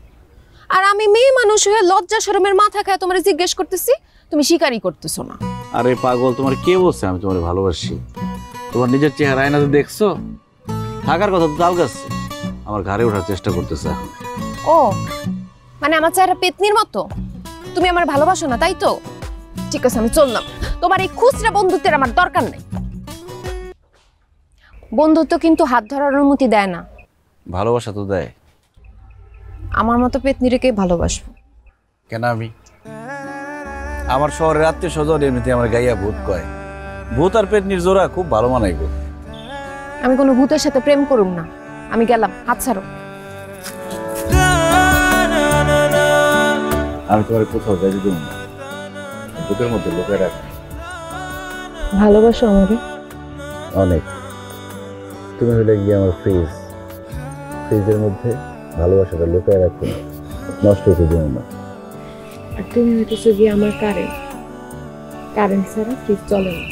আর আমি মেয়ে মানুষ হয়ে লজ্জা শরমের মাথা খায় তোমারে জিজ্ঞেস করতেছি, তুমি স্বীকারই করতেছো না। আরে পাগল, তোমার কে বলছে আমি তোমারে ভালোবাসি? তোমার নিজের চেহারা আয়নাতে দেখছো? থাকার কথা তো তাল গাছে, আমার ঘাড়ে ওঠার চেষ্টা করতেছে এখন। ও মানে আমার চেহারা পেতনির মতো? তুমি আমার ভালোবাসো না, তাই তো? ঠিক আছে, আমি চললাম। তোমার এই খুচরা বন্ধুত্বের আমার দরকার নাই। বন্ধুত্ব কিন্তু হাত ধরার অনুমতি দেয় না। ভালোবাসা তো দেয়। আমার মতো পেতনি রেখে ভালোবাসবো কেন? আমি আমার শহরের আত্মীয় স্বজন এমনিতে আমার গাইয়া ভূত কয়। ভূত আর পেতনির জোড়া খুব ভালো মানাইব। আমি কোনো ভূতের সাথে প্রেম করুম না। আমি গেলাম, হাত ছাড়ো। আমি তোমার কোথাও যাইতে দেব না, বুকের মধ্যে লোকের রাখ। ভালোবাসো আমারে? অনেক। তুমি হলে গিয়ে আমার ফ্রিজের মধ্যে ভালোবাসাটা লুকায় রাখো, নষ্ট হতে দিও না। আর তুমি হইতেছো গিয়ে আমার কারেন্ট ছাড়া ফ্রিজ চলে না।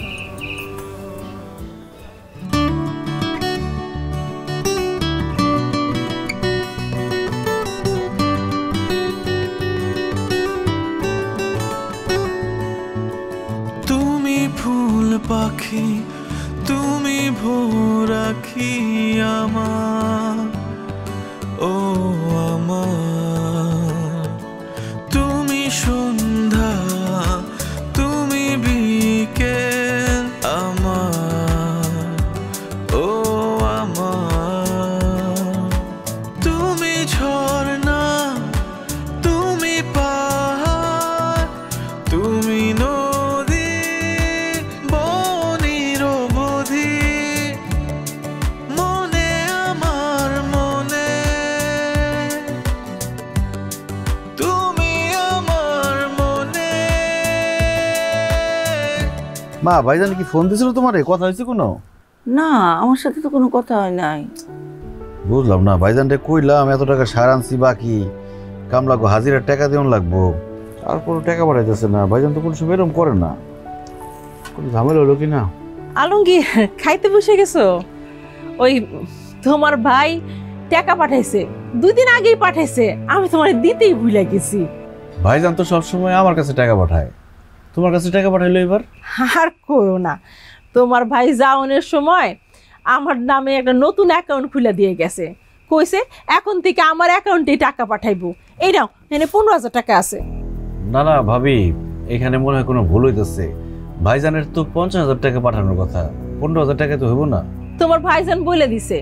তুমি ফুল পাখি, তুমি ভোর আখি আমার, ও আমার। তুমি সন্ধ্যা, তুমি বিকেল আমার, ও আমার। তুমি ঝর্ণা, তুমি পাহাড়, তুমি নদী বনির বধি, মনে আমার মনে, তুমি আমার মনে। মা ভাইজান কি ফোন দিছিল তোমারে? কথা হয়েছে কোনো? না, আমার সাথে তো কোনো কথা হয় নাই। বুঝলাম না, ভাইজানরে কইলাম এত টাকা সার আনছি বাকি, কামলাগো হাজিরার টাকা দেওয়ান লাগবো, আর কোনো টাকা পাঠাইতেছে না। ভাইজান তো কোনো সময় এরকম করে না, কোনো ঝামেলা হলো কি না? আলমগীর, খাইতে বসে গেছো? ওই তোমার ভাই টাকা পাঠাইছে, 2 দিন আগেই পাঠাইছে, আমি তোমার দিতেই ভুলে গেছি। ভাইজান তো সবসময় আমার কাছে টাকা পাঠায়, তোমার কাছে টাকা পাঠাইলো এবার? আর কইও না, তোমার ভাই যাওনের সময় আমার নামে একটা নতুন অ্যাকাউন্ট খুলে দিয়ে গেছে, কইছে এখন থেকে আমার অ্যাকাউন্টে টাকা পাঠাইবো। এই নাও, এখানে 15,000 টাকা আছে। না না ভাবি, এখানে মনে হয় কোনো ভুল হইতেছে। ভাইজানের তো 50,000 টাকা পাঠানোর কথা, 15,000 টাকা তো হইব না? তোমার ভাইজান বলে দিছে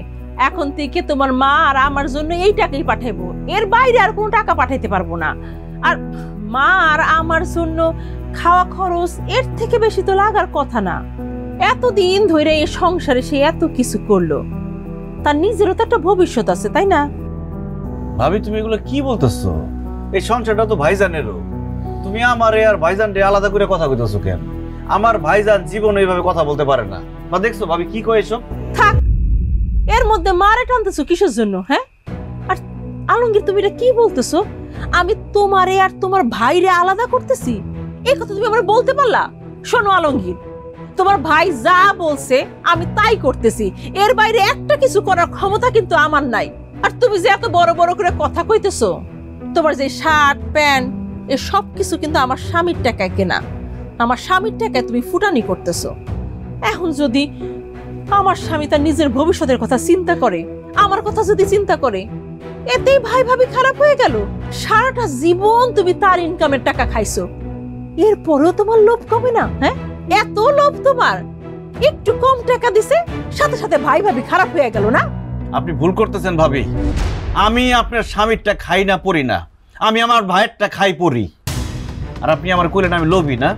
এখন থেকে তোমার মা আর আমার জন্য এই টাকাই পাঠাইবো, এর বাইরে আর কোনো টাকা পাঠাইতে পারবো না। আর মা আর আমার জন্য খাওয়া খরচ এর থেকে বেশি তো লাগার কথা না। এতদিন ধরে এই সংসারে সে এত কিছু করলো, তার নিজেরও তো একটা ভবিষ্যৎ আছে, তাই না? ভাবি তুমি এগুলো কি বলতেছো? এই সংসারটা তো ভাইজানেরও, তুমি আমারে আর ভাইজানরে আলাদা করে কথা কইতেছো কেন? আমার ভাইজান জীবনে এইভাবে কথা বলতে পারে না। বা দেখছো ভাবি কি কয় এসব? থাক, এর মধ্যে মারে টানতেছো কিসের জন্য? হ্যাঁ, আর আলমগীর তুমি এটা কি বলতেছো? আমি তোমারে আর তোমার ভাইরে আলাদা করতেছি, এই কথা তুমি আমার বলতে পারলা? শোনো আলমগীর, তোমার ভাই যা বলছে আমি তাই করতেছি, এর বাইরে একটা কিছু করার ক্ষমতা কিন্তু আমার নাই। আর তুমি যে এত বড় বড় করে কথা কইতেছো, তোমার যে শার্ট প্যান্ট এ সব কিছু কিন্তু আমার স্বামীর টাকায় কেনা, আমার স্বামীর টাকায় তুমি ফুটানি করতেছো। এখন যদি আমার স্বামী তার নিজের ভবিষ্যতের কথা চিন্তা করে, আমার কথা যদি চিন্তা করে, এতেই ভাই ভাবি খারাপ হয়ে গেল। সারাটা জীবন তুমি তার ইনকামের টাকা খাইছো, এরপরেও তোমার লোভ কমে না? হ্যাঁ, এত লোভ তোমার, একটু কম টাকা দিছে সাথে সাথে ভাই ভাবি খারাপ হয়ে গেল না? আপনি ভুল করতেছেন ভাবি, আমি আপনার স্বামীরটা খাই না পড়ি না, আমি আমার ভাইয়েরটা খাই পড়ি। আর আপনি আমার কইলেন আমি লোভী না?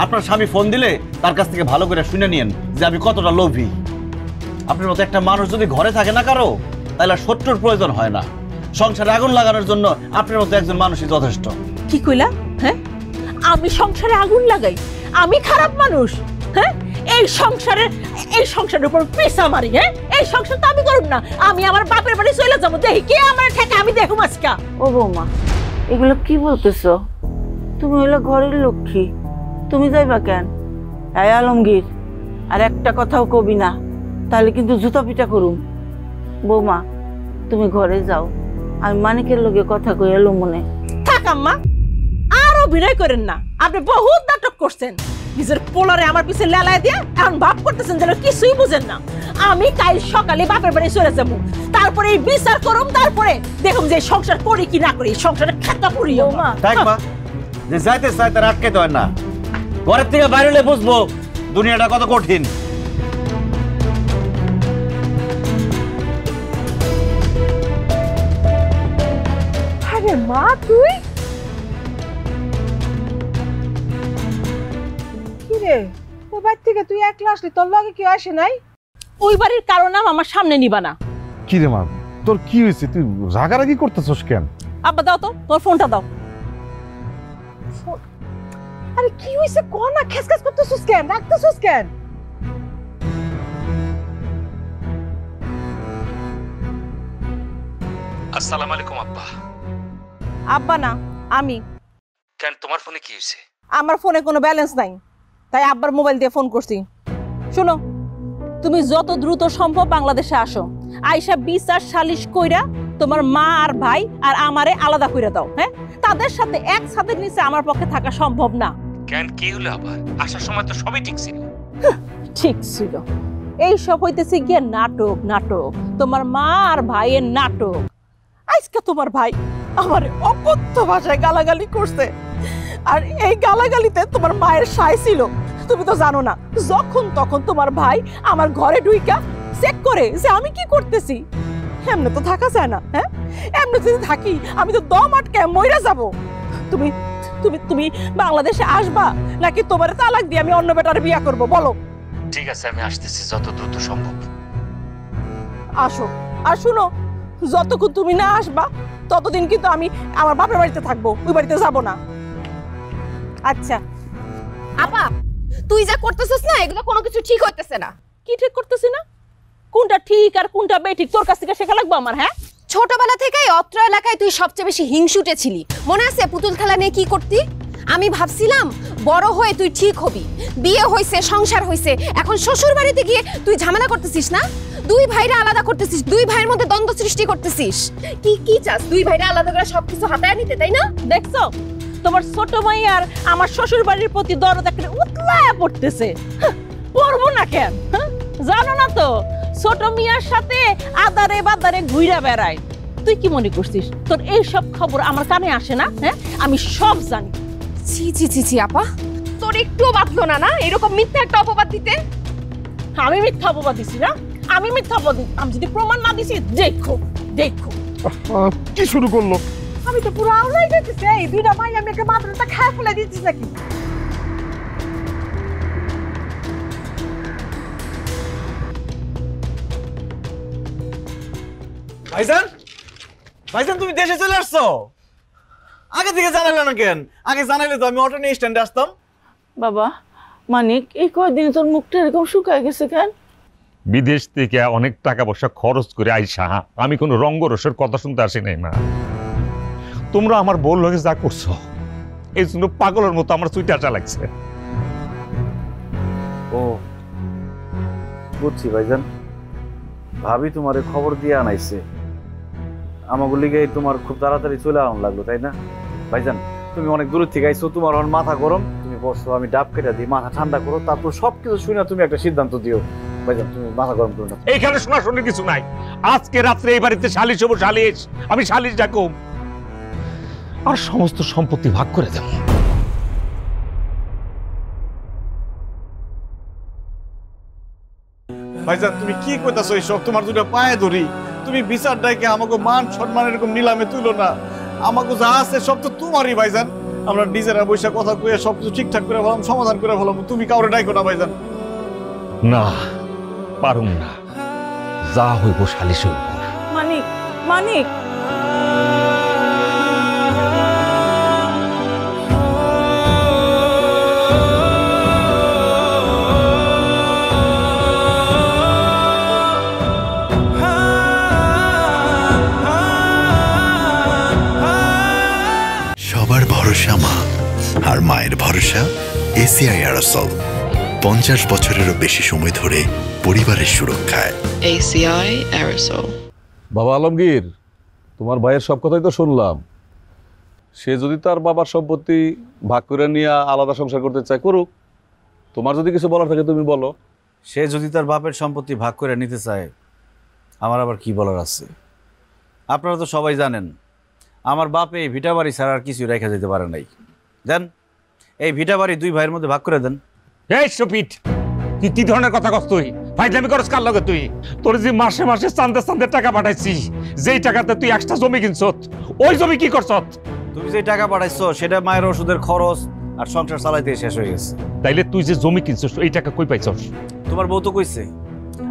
আপনার স্বামী ফোন দিলে তার কাছ থেকে ভালো করে শুনে নিয়েন যে আমি কতটা লোভী। আপনার মতো একটা মানুষ যদি ঘরে থাকে না কারো, তাহলে শত্রুর প্রয়োজন হয় না। সংসারে আগুন লাগানোর জন্য আপনার মতো একজন মানুষই যথেষ্ট। কি কইলা? হ্যাঁ, আমি সংসারে আগুন লাগাই? আমি খারাপ মানুষ? হ্যাঁ, এই সংসারের উপর পেশা মারি? হ্যাঁ, এই সংসার তো আমি করব না, আমি আমার বাপের বাড়ি চলে যাবো, দেখি কে আমার ঠেকে আমি দেখুম আজকা। ও বৌমা, এগুলো কি বলতেছো? তুমি হইলে ঘরের লক্ষ্মী, তুমি যাইবা কেন? এই আলমগীর, আর একটা কথাও কবি না, তাহলে কিন্তু জুতা পিটা করুম। বৌমা তুমি ঘরে যাও, আমি মানিকের লগে কথা কই এলো মনে। থাক আম্মা, আর অভিনয় করেন না, আপনি বহুত নাটক করছেন, নিজের পোলারে আমার পিছে লেলায় দিয়ে এখন ভাব করতেছেন যেন কিছুই বুঝেন না। আমি কাল সকালে বাপের বাড়ি চলে যাবো, তারপরে এই বিচার করুম, তারপরে দেখুন যে সংসার করি কি না করি, সংসারে খেতা পড়ি। যে যাইতে চাই তার আটকাইতে হয় না, ঘরের থেকে বাইরে হলে বুঝবো দুনিয়াটা কত কঠিন। আরে মা, তুই কি রে, ওই বাড়ি থেকে তুই একলা আসলি, তোর লগে কেউ আসে নাই? ওই বাড়ির কারো নাম আমার সামনে নিবা না। কি রে মা, তোর কি হয়েছে? তুই রাগারাগি করতেছস কেন? আব্বা দাও তো, তোর ফোনটা দাও। আরে কি হইছে কোন না খেসখেস করতেছিস কেন রাখতেছিস কেন আসসালামু আলাইকুম আব্বা। আব্বা না আমি কেন তোমার ফোনে কি হয়েছে? আমার ফোনে কোনো ব্যালেন্স নাই তাই আব্বার মোবাইল দিয়ে ফোন করছি শোনো তুমি যত দ্রুত সম্ভব বাংলাদেশে আসো আইসা বিচার সালিশ কইরা তোমার মা আর ভাই আর আমারে আলাদা কইরা দাও হ্যাঁ তাদের সাথে এক ছাদের নিচে আমার পক্ষে থাকা সম্ভব না কেন কি হলো আবার? আসার সময় তো সবই ঠিক ছিল। ঠিক ছিল এই সব হইতেছে গিয়ে নাটক নাটক তোমার মা আর ভাইয়ের নাটক আজকে তোমার ভাই আমার অকথ্য ভাষায় গালাগালি করছে আর এই গালাগালিতে তোমার মায়ের সায় ছিল তুমি তো জানো না যখন তখন তোমার ভাই আমার ঘরে ঢুইকা চেক করে যে আমি কি করতেছি এমনি তো থাকা যায় না হ্যাঁ এমনি যদি থাকি আমি তো দম আটকে মইরা যাব তুমি তুমি তুমি বাংলাদেশে আসবা নাকি তোমার তালাক দিয়ে আমি অন্য বেটার বিয়ে করব বলো ঠিক আছে আমি আসতেছি যত দ্রুত সম্ভব। আসো আর শুনো যতক্ষণ তুমি না আসবা ততদিন কিন্তু আমি আমার বাপের বাড়িতে থাকবো ওই বাড়িতে যাব না আচ্ছা আপা তুই যা করতেছিস না এগুলো কোনো কিছু ঠিক হইতেছে না। কি ঠিক করতেছি না কোনটা ঠিক আর কোনটা বেঠিক তোর কাছ থেকে শেখা লাগবে আমার হ্যাঁ ছোটবেলা থেকেই অত্র এলাকায় তুই সবচেয়ে বেশি হিংসুটে ছিলি মনে আছে পুতুল খেলা নিয়ে কি করতি আমি ভাবছিলাম বড় হয়ে তুই ঠিক হবি বিয়ে হইছে সংসার হইছে এখন শ্বশুর বাড়িতে গিয়ে তুই ঝামেলা করতেছিস না দুই ভাইরা আলাদা করতেছিস দুই ভাইয়ের মধ্যে দ্বন্দ্ব সৃষ্টি করতেছিস কি কি চাস দুই ভাইরা আলাদা করে সবকিছু হাতায় নিতে তাই না দেখছো তোমার ছোট ভাই আর আমার শ্বশুর বাড়ির প্রতি দরদ একটা উতলায়া পড়তেছে পড়বো না কেন জানো না তো ছোট মিয়ার সাথে আদারে বাদারে ঘুইরা বেড়ায় তুই কি মনে করছিস তোর এই সব খবর আমার কানে আসে না হ্যাঁ আমি সব জানি ছি ছি ছি ছি আপা তোর একটুও বাঁধলো না না এরকম মিথ্যা একটা অপবাদ দিতে আমি মিথ্যা অপবাদ দিছি না আমি মিথ্যা অপবাদ আমি যদি প্রমাণ না দিছি দেখো দেখো কি শুরু করলো আমি তো পুরো আউলাই যাইতেছি এই দুইটা ভাই আমি একটা মাত্রাটা খায় ফেলে দিচ্ছি নাকি ভাইজান ভাইজান তুমি দেশে চলে আসছো আগে থেকে জানালে না কেন আগে জানাইলে তো আমি অটো নিয়ে স্ট্যান্ডে আসতাম বাবা মানিক এই কয়দিনে তোর মুখটা এরকম শুকায় গেছে কেন বিদেশ থেকে অনেক টাকা পয়সা খরচ করে আইসা আমি কোনো রঙ্গরসের কথা শুনতে আসি নাই মা। তোমরা আমার বল লগে যা করছো এই জন্য পাগলের মতো আমার সুইটা আটা লাগছে। ও বুঝছি ভাইজান ভাবি তোমারে খবর দিয়ে আনাইছে আমাকে লিগে তোমার খুব তাড়াতাড়ি চলে আনানো লাগলো তাই না ভাইজান তুমি অনেক দূর থেকে আইছো তোমার এখন মাথা গরম তুমি বসো আমি ডাব কেটে দিই মাথা ঠান্ডা করো তারপর সবকিছু শুনে তুমি একটা সিদ্ধান্ত দিও ভাইজান তুমি মাথা গরম করো না এইখানে শোনাশোনার কিছু নাই। আজকে রাত্রে এই বাড়িতে সালিশ হবো সালিশ আমি সালিশ ডাকুম আর সমস্ত সম্পত্তি ভাগ করে দেব। ভাইজান তুমি কি কইতাছো এইসব তোমার দুটো পায়ে ধরি তুমি বিচার ডাইকে আমাকে মান সম্মান এরকম নিলামে তুলো না আমাকে যা আছে সব তো তোমারই ভাইজান আমরা নিজেরা বৈশা কথা কয়ে সবকিছু ঠিকঠাক করে ফেলাম সমাধান করে ফেলাম তুমি কাউরে ডাইকো না ভাইজান না পারুম না যা হইব সালিশ হইব। মানিক মানিক সবার ভরসা মা আর মায়ের ভরসা এসিআই অ্যারোসল 50 বছরেরও বেশি সময় ধরে পরিবারের সুরক্ষায় ACI Aerosol. বাবা আলমগীর তোমার ভাইয়ের সব কথাই তো শুনলাম সে যদি তার বাবার সম্পত্তি ভাগ করে নিয়ে আলাদা সংসার করতে চায় করুক তোমার যদি কিছু বলার থাকে তুমি বলো সে যদি তার বাপের সম্পত্তি ভাগ করে নিতে চায় আমার আবার কি বলার আছে আপনারা তো সবাই জানেন আমার বাপ এই ভিটা বাড়ি ছাড়া আর কিছু রেখে যেতে পারে নাই দেন এই ভিটা বাড়ি দুই ভাইয়ের মধ্যে ভাগ করে দেন এই শপিট তুই কি ধরনের কথা কস তুই ফাইজলামি করস কার লগে তুই তোর যে মাসে মাসে চান্দে চান্দে টাকা পাঠাইছি যেই টাকাতে তুই একটা জমি কিনছত ওই জমি কি করছত তুমি যে টাকা পাঠাইছো সেটা মায়ের ওষুধের খরচ আর সংসার চালাইতে শেষ হয়ে গেছে তাইলে তুই যে জমি কিনছস এই টাকা কই পাইছস তোমার বউ তো কইছে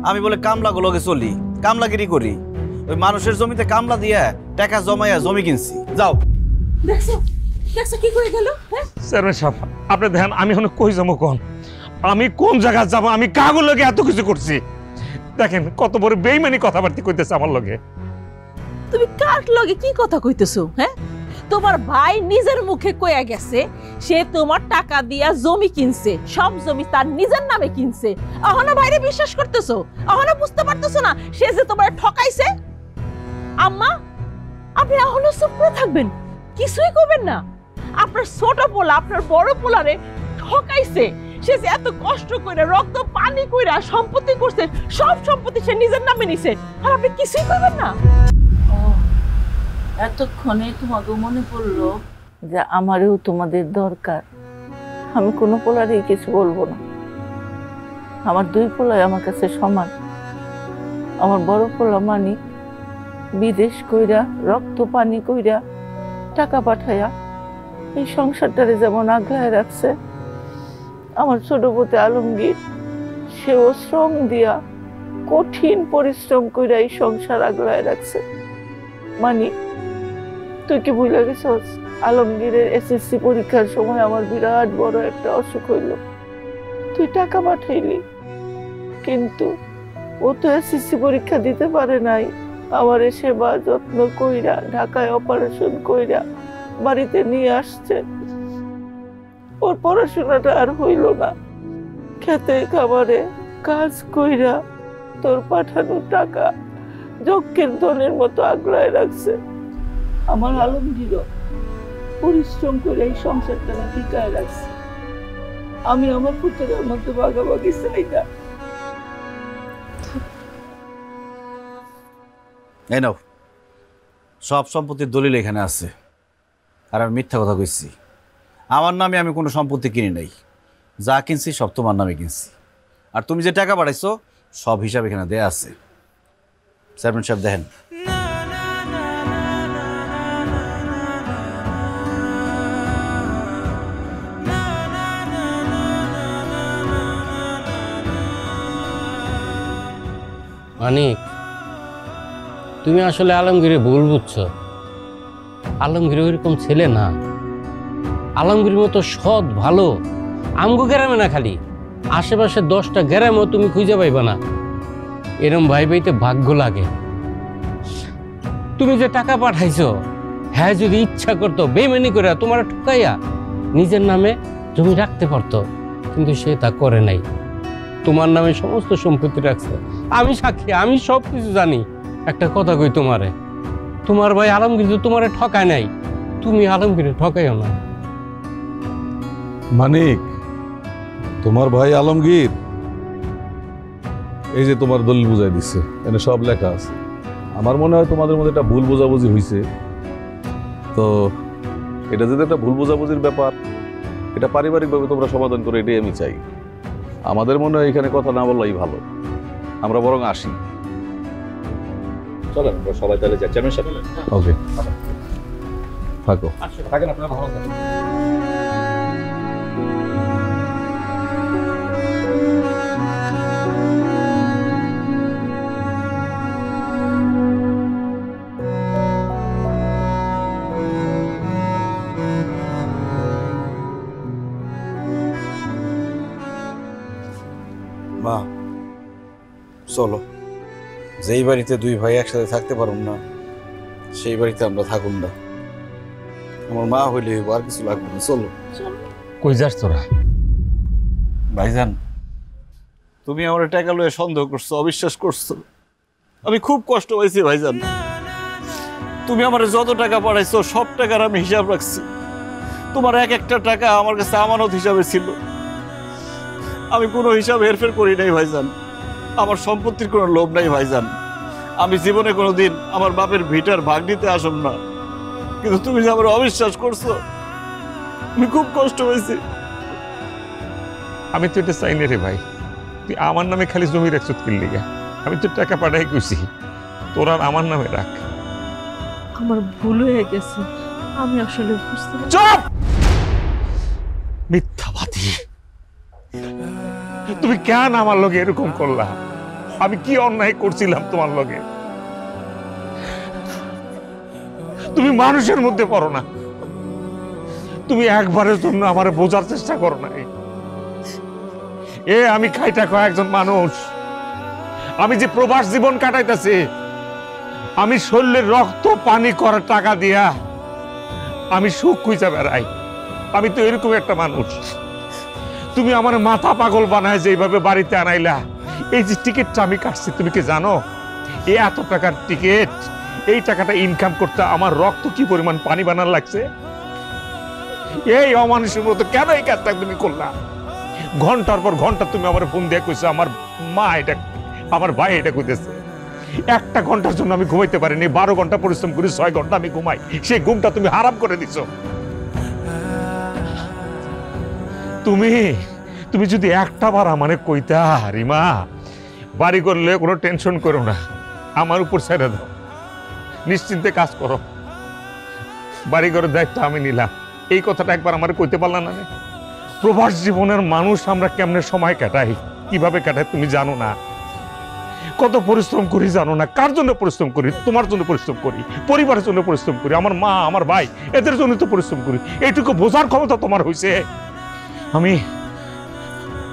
আমি বলে কামলা গুলোকে চলি কামলাগিরি করি ওই মানুষের জমিতে কামলা দিয়া টাকা জমাইয়া জমি কিনছি যাও দেখছো দেখছো কি করে গেল হ্যাঁ চেয়ারম্যান সাহেব আপনি দেখেন আমি এখন কই যাবো কোন, আমি কোন জায়গায় যাবো, আমি কাগজ লগে এত কিছু করছি, দেখেন কত বড় বেইমানি কথাবার্তা কইতেছে আমার লগে। তুমি কার লগে কি কথা কইতেছো? হ্যাঁ, তোমার ভাই নিজের মুখে কইয়া গেছে সে তোমার টাকা দিয়া জমি কিনছে, সব জমি তার নিজের নামে কিনছে। এখনো বাইরে বিশ্বাস করতেছো? এখনো বুঝতে পারতেছো না সে যে তোমার ঠকাইছে? আম্মা, আপনি এখনো চুপ করে থাকবেন, কিছুই করবেন না? আপনার ছোট পোলা আপনার বড় পোলারে ঠকাইছে, সে যে এত কষ্ট করে রক্ত পানি কইরা সম্পত্তি করছে, সব সম্পত্তি সে নিজের নামে নিছে, আর আপনি কিছুই করবেন না? এতক্ষণে তোমাকে মনে পড়লো যে আমারও তোমাদের দরকার। আমি কোনো পোলারই কিছু বলবো না, আমার দুই পোলাই আমার কাছে সমান। আমার বড় পোলা মানিক বিদেশ কইরা রক্ত পানি কইরা টাকা পাঠাইয়া এই সংসারটারে যেমন আগলায় রাখছে, আমার ছোট পুতে আলমগীর সেও শ্রম দিয়া কঠিন পরিশ্রম কইরা এই সংসার আগলায় রাখছে। মানিক, তুই কি ভুলে গেছস? আলমগীরের এসএসসি পরীক্ষার সময় আমার বিরাট বড় একটা অসুখ হইল, তুই টাকা পাঠাইলি, কিন্তু ও তো এসএসসি পরীক্ষা দিতে পারে নাই। আমার সেবা যত্ন কইরা ঢাকায় অপারেশন কইরা বাড়িতে নিয়ে আসছে। ওর পড়াশোনাটা আর হইল না, খেতে খাবারে কাজ কইরা তোর পাঠানো টাকা যজ্ঞের ধনের মতো আগলায় রাখছে। আমার আলমগীর পরিশ্রম করে এই সংসারটা টিকায় রাখছে। আমি আমার পুত্রের মধ্যে ভাগাভাগি চাই না। এই নাও, সব সম্পত্তির দলিল এখানে আছে। আর আমি মিথ্যা কথা কইছি, আমার নামে আমি কোনো সম্পত্তি কিনি নাই, যা কিনছি সব তোমার নামে কিনছি। আর তুমি যে টাকা পাঠাইছো সব হিসাব এখানে দেয়া আছে। চেয়ারম্যান সাহেব দেখেন, মানিক, তুমি আসলে আলমগীরে ভুল বুঝছো। আলমগীর ওইরকম ছেলে না। আলমগীরের মতো সৎ ভালো আমগো গ্রামে না, খালি আশেপাশে 10টা গ্রামেও তুমি খুঁজে পাইবা না। এরম ভাই ভাইতে ভাগ্য লাগে। তুমি যে টাকা পাঠাইছো, হ্যাঁ যদি ইচ্ছা করতো বেইমানি করে তোমার ঠকাইয়া নিজের নামে জমি রাখতে পারতো, কিন্তু সে তা করে নাই। তোমার নামে সমস্ত সম্পত্তি রাখছে। আমি সাক্ষী, আমি সব কিছু জানি। একটা কথা কই তোমারে, তোমার ভাই আলমগীর তো তোমারে ঠকায় নাই, তুমি আলমগীরে ঠকাইও না। মানিক, তোমার ভাই আলমগীর এই যে তোমার দলিল বুঝাই দিচ্ছে, এখানে সব লেখা আছে। আমার মনে হয় তোমাদের মধ্যে একটা ভুল বোঝাবুঝি হয়েছে। তো এটা যদি একটা ভুল বোঝাবুঝির ব্যাপার, এটা পারিবারিকভাবে তোমরা সমাধান করে, এটাই আমি চাই। আমাদের মনে হয় এখানে কথা না বললেই ভালো, আমরা বরং আসি। চলেন সবাই তাহলে যাই। চেয়ারম্যান সাহেব, ওকে, থাকো। থাকেন আপনারা, ভালো থাকেন। মা চলো, যেই বাড়িতে দুই ভাই একসাথে থাকতে পারুন না সেই বাড়িতে আমরা থাকুন না। আমার মা হইলে আর কিছু লাগবে না, চলো। কই যাস তোরা? ভাইজান, তুমি আমার টাকা লয়ে সন্দেহ করছো, অবিশ্বাস করছো, আমি খুব কষ্ট পাইছি ভাইজান। তুমি আমার যত টাকা পাঠাইছো সব টাকার আমি হিসাব রাখছি। তোমার এক একটা টাকা আমার কাছে আমানত হিসাবে ছিল, আমি কোনো হিসাব হেরফের করি নাই ভাইজান। আমার সম্পত্তির কোনো লোভ নাই ভাইজান। আমি জীবনে কোনোদিন আমার বাপের ভিটার ভাগ নিতে আসব না, কিন্তু তুমি যে আমার অবিশ্বাস করছো, আমি খুব কষ্ট হয়েছি। আমি তো এটা চাই না রে ভাই, তুই আমার নামে খালি জমি রাখছ কিনলি গা। আমি তো টাকা পাঠাই কইছি, তোর আর আমার নামে রাখ। আমার ভুল হয়ে গেছে, আমি আসলে বুঝতে পারি। চুপ! মিথ্যাবাদী! তুমি কেন আমার লগে এরকম করলা? আমি কি অন্যায় করছিলাম তোমার লগে? তুমি মানুষের মধ্যে পড়ো না, তুমি একবারের জন্য আমারে বোঝার চেষ্টা করো নাই। আমি খাইটা খাওয়া একজন মানুষ, আমি যে প্রবাস জীবন কাটাইতেছি, আমি শরীরের রক্ত পানি করার টাকা দিয়া আমি সুখ খুঁজে বেড়াই। আমি তো এরকম একটা মানুষ। তুমি আমার মাথা পাগল বানায় যে এইভাবে বাড়িতে আনাইলা। এই যে টিকিটটা আমি কাটছি, তুমি কি জানো এই এত টাকার টিকিট, এই টাকাটা ইনকাম করতে আমার রক্ত কি পরিমাণ পানি বানার লাগছে? এই অমানুষের মতো কেন এই কাজটা তুমি করলা? ঘন্টার পর ঘন্টা তুমি আমার ফোন দিয়ে কইছো আমার মা এটা, আমার ভাই এটা কইতেছে। একটা ঘন্টার জন্য আমি ঘুমাইতে পারিনি, 12 ঘন্টা পরিশ্রম করি, 6 ঘন্টা আমি ঘুমাই। সেই ঘুমটা তুমি হারাম করে দিছো। তুমি যদি একটা বার আমারে কইতা রিমা বাড়ি করলে কোনো টেনশন করো না, আমার উপর ছেড়ে দাও, নিশ্চিন্তে কাজ করো, বাড়ি ঘরের দায়িত্ব আমি নিলাম, এই কথাটা একবার আমার কইতে পারলাম না? প্রবাস জীবনের মানুষ আমরা কেমনে সময় কাটাই, কিভাবে কাটাই তুমি জানো না। কত পরিশ্রম করি জানো না? কার জন্য পরিশ্রম করি? তোমার জন্য পরিশ্রম করি, পরিবারের জন্য পরিশ্রম করি, আমার মা আমার ভাই এদের জন্য তো পরিশ্রম করি। এইটুকু বোঝার ক্ষমতা তোমার হয়েছে?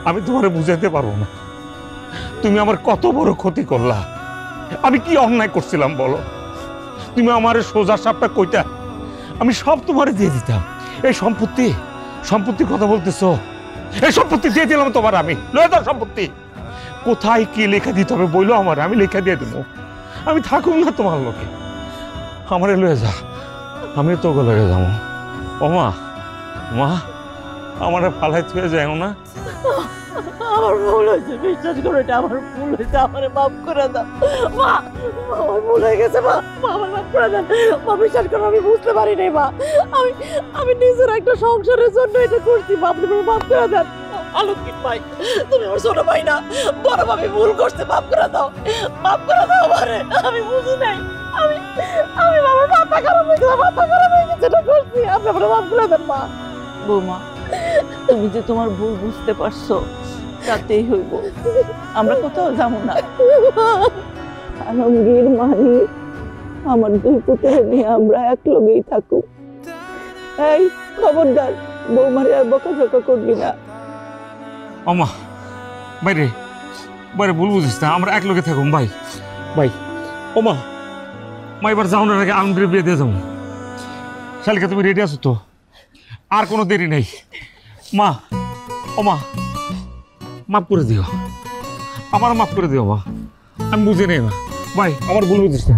আমি তোমারে বুঝাইতে পারবো না। তুমি আমার কত বড় ক্ষতি করলা। আমি কি অন্যায় করছিলাম বলো? তুমি আমার সোজা সাপটা কইতা, আমি সব তোমারে দিয়ে দিতাম। এই সম্পত্তির কথা বলতেছো, এই সম্পত্তি দিয়ে দিলাম তোমার, আমি লয়ে দাও সম্পত্তি। কোথায় কি লেখা দিতে হবে বইলো আমার, আমি লেখা দিয়ে দেবো। আমি থাকুম না তোমার লোকে, আমারে লয়ে যা, আমি তোকে লয়ে যাবো। ও মা, মা আমারে ফালাই থুয়ে যায় না। আমার ভুল হয়েছে, বিশ্বাস করো, এটা আমার ভুল হয়েছে, আমারে মাফ করে দাও মা। আমার ভুল হয়ে গেছে মা, আমার মাফ করে দেন মা। বিশ্বাস করো আমি বুঝতে পারি নাই মা, আমি নিজের একটা সংসারের জন্য এটা করছি মা, আপনি মাফ করে দেন। আলোকিত ভাই, তুমি আমার ছোট ভাই না, বড় ভাবি ভুল করতে, মাফ করে দাও, মাফ করে দাও আমারে। আমি বুঝি নাই, আমি বাবার মাথা খারাপ হয়ে গেছে, মাথা খারাপ হয়ে গেছে, এটা করছি, আপনি আমার মাফ করে দেন মা। বৌমা, তুমি যে তোমার ভুল বুঝতে পারছো তাতেই হইব, আমরা কোথাও যাবো না। আলমগীর, মানি, আমার 2 পুত্র নিয়ে আমরা এক লগেই থাকুক। এই খবরদার, বৌমারে আর বকাঝকা করবি না। আমা বাইরে বাইরে ভুল বুঝিস না, আমরা এক লগে থাকুম ভাই। ওমা মা এবার যাওয়ার আগে আংটির বিয়ে দিয়ে যাবো। শালিকা তুমি রেডি আছো তো? আর কোনো দেরি নেই মা। ওমা মাফ করে দিও, আমার মাফ করে দিও মা, আমি বুঝি নেই মা। ভাই আমার ভুল বুঝিস না।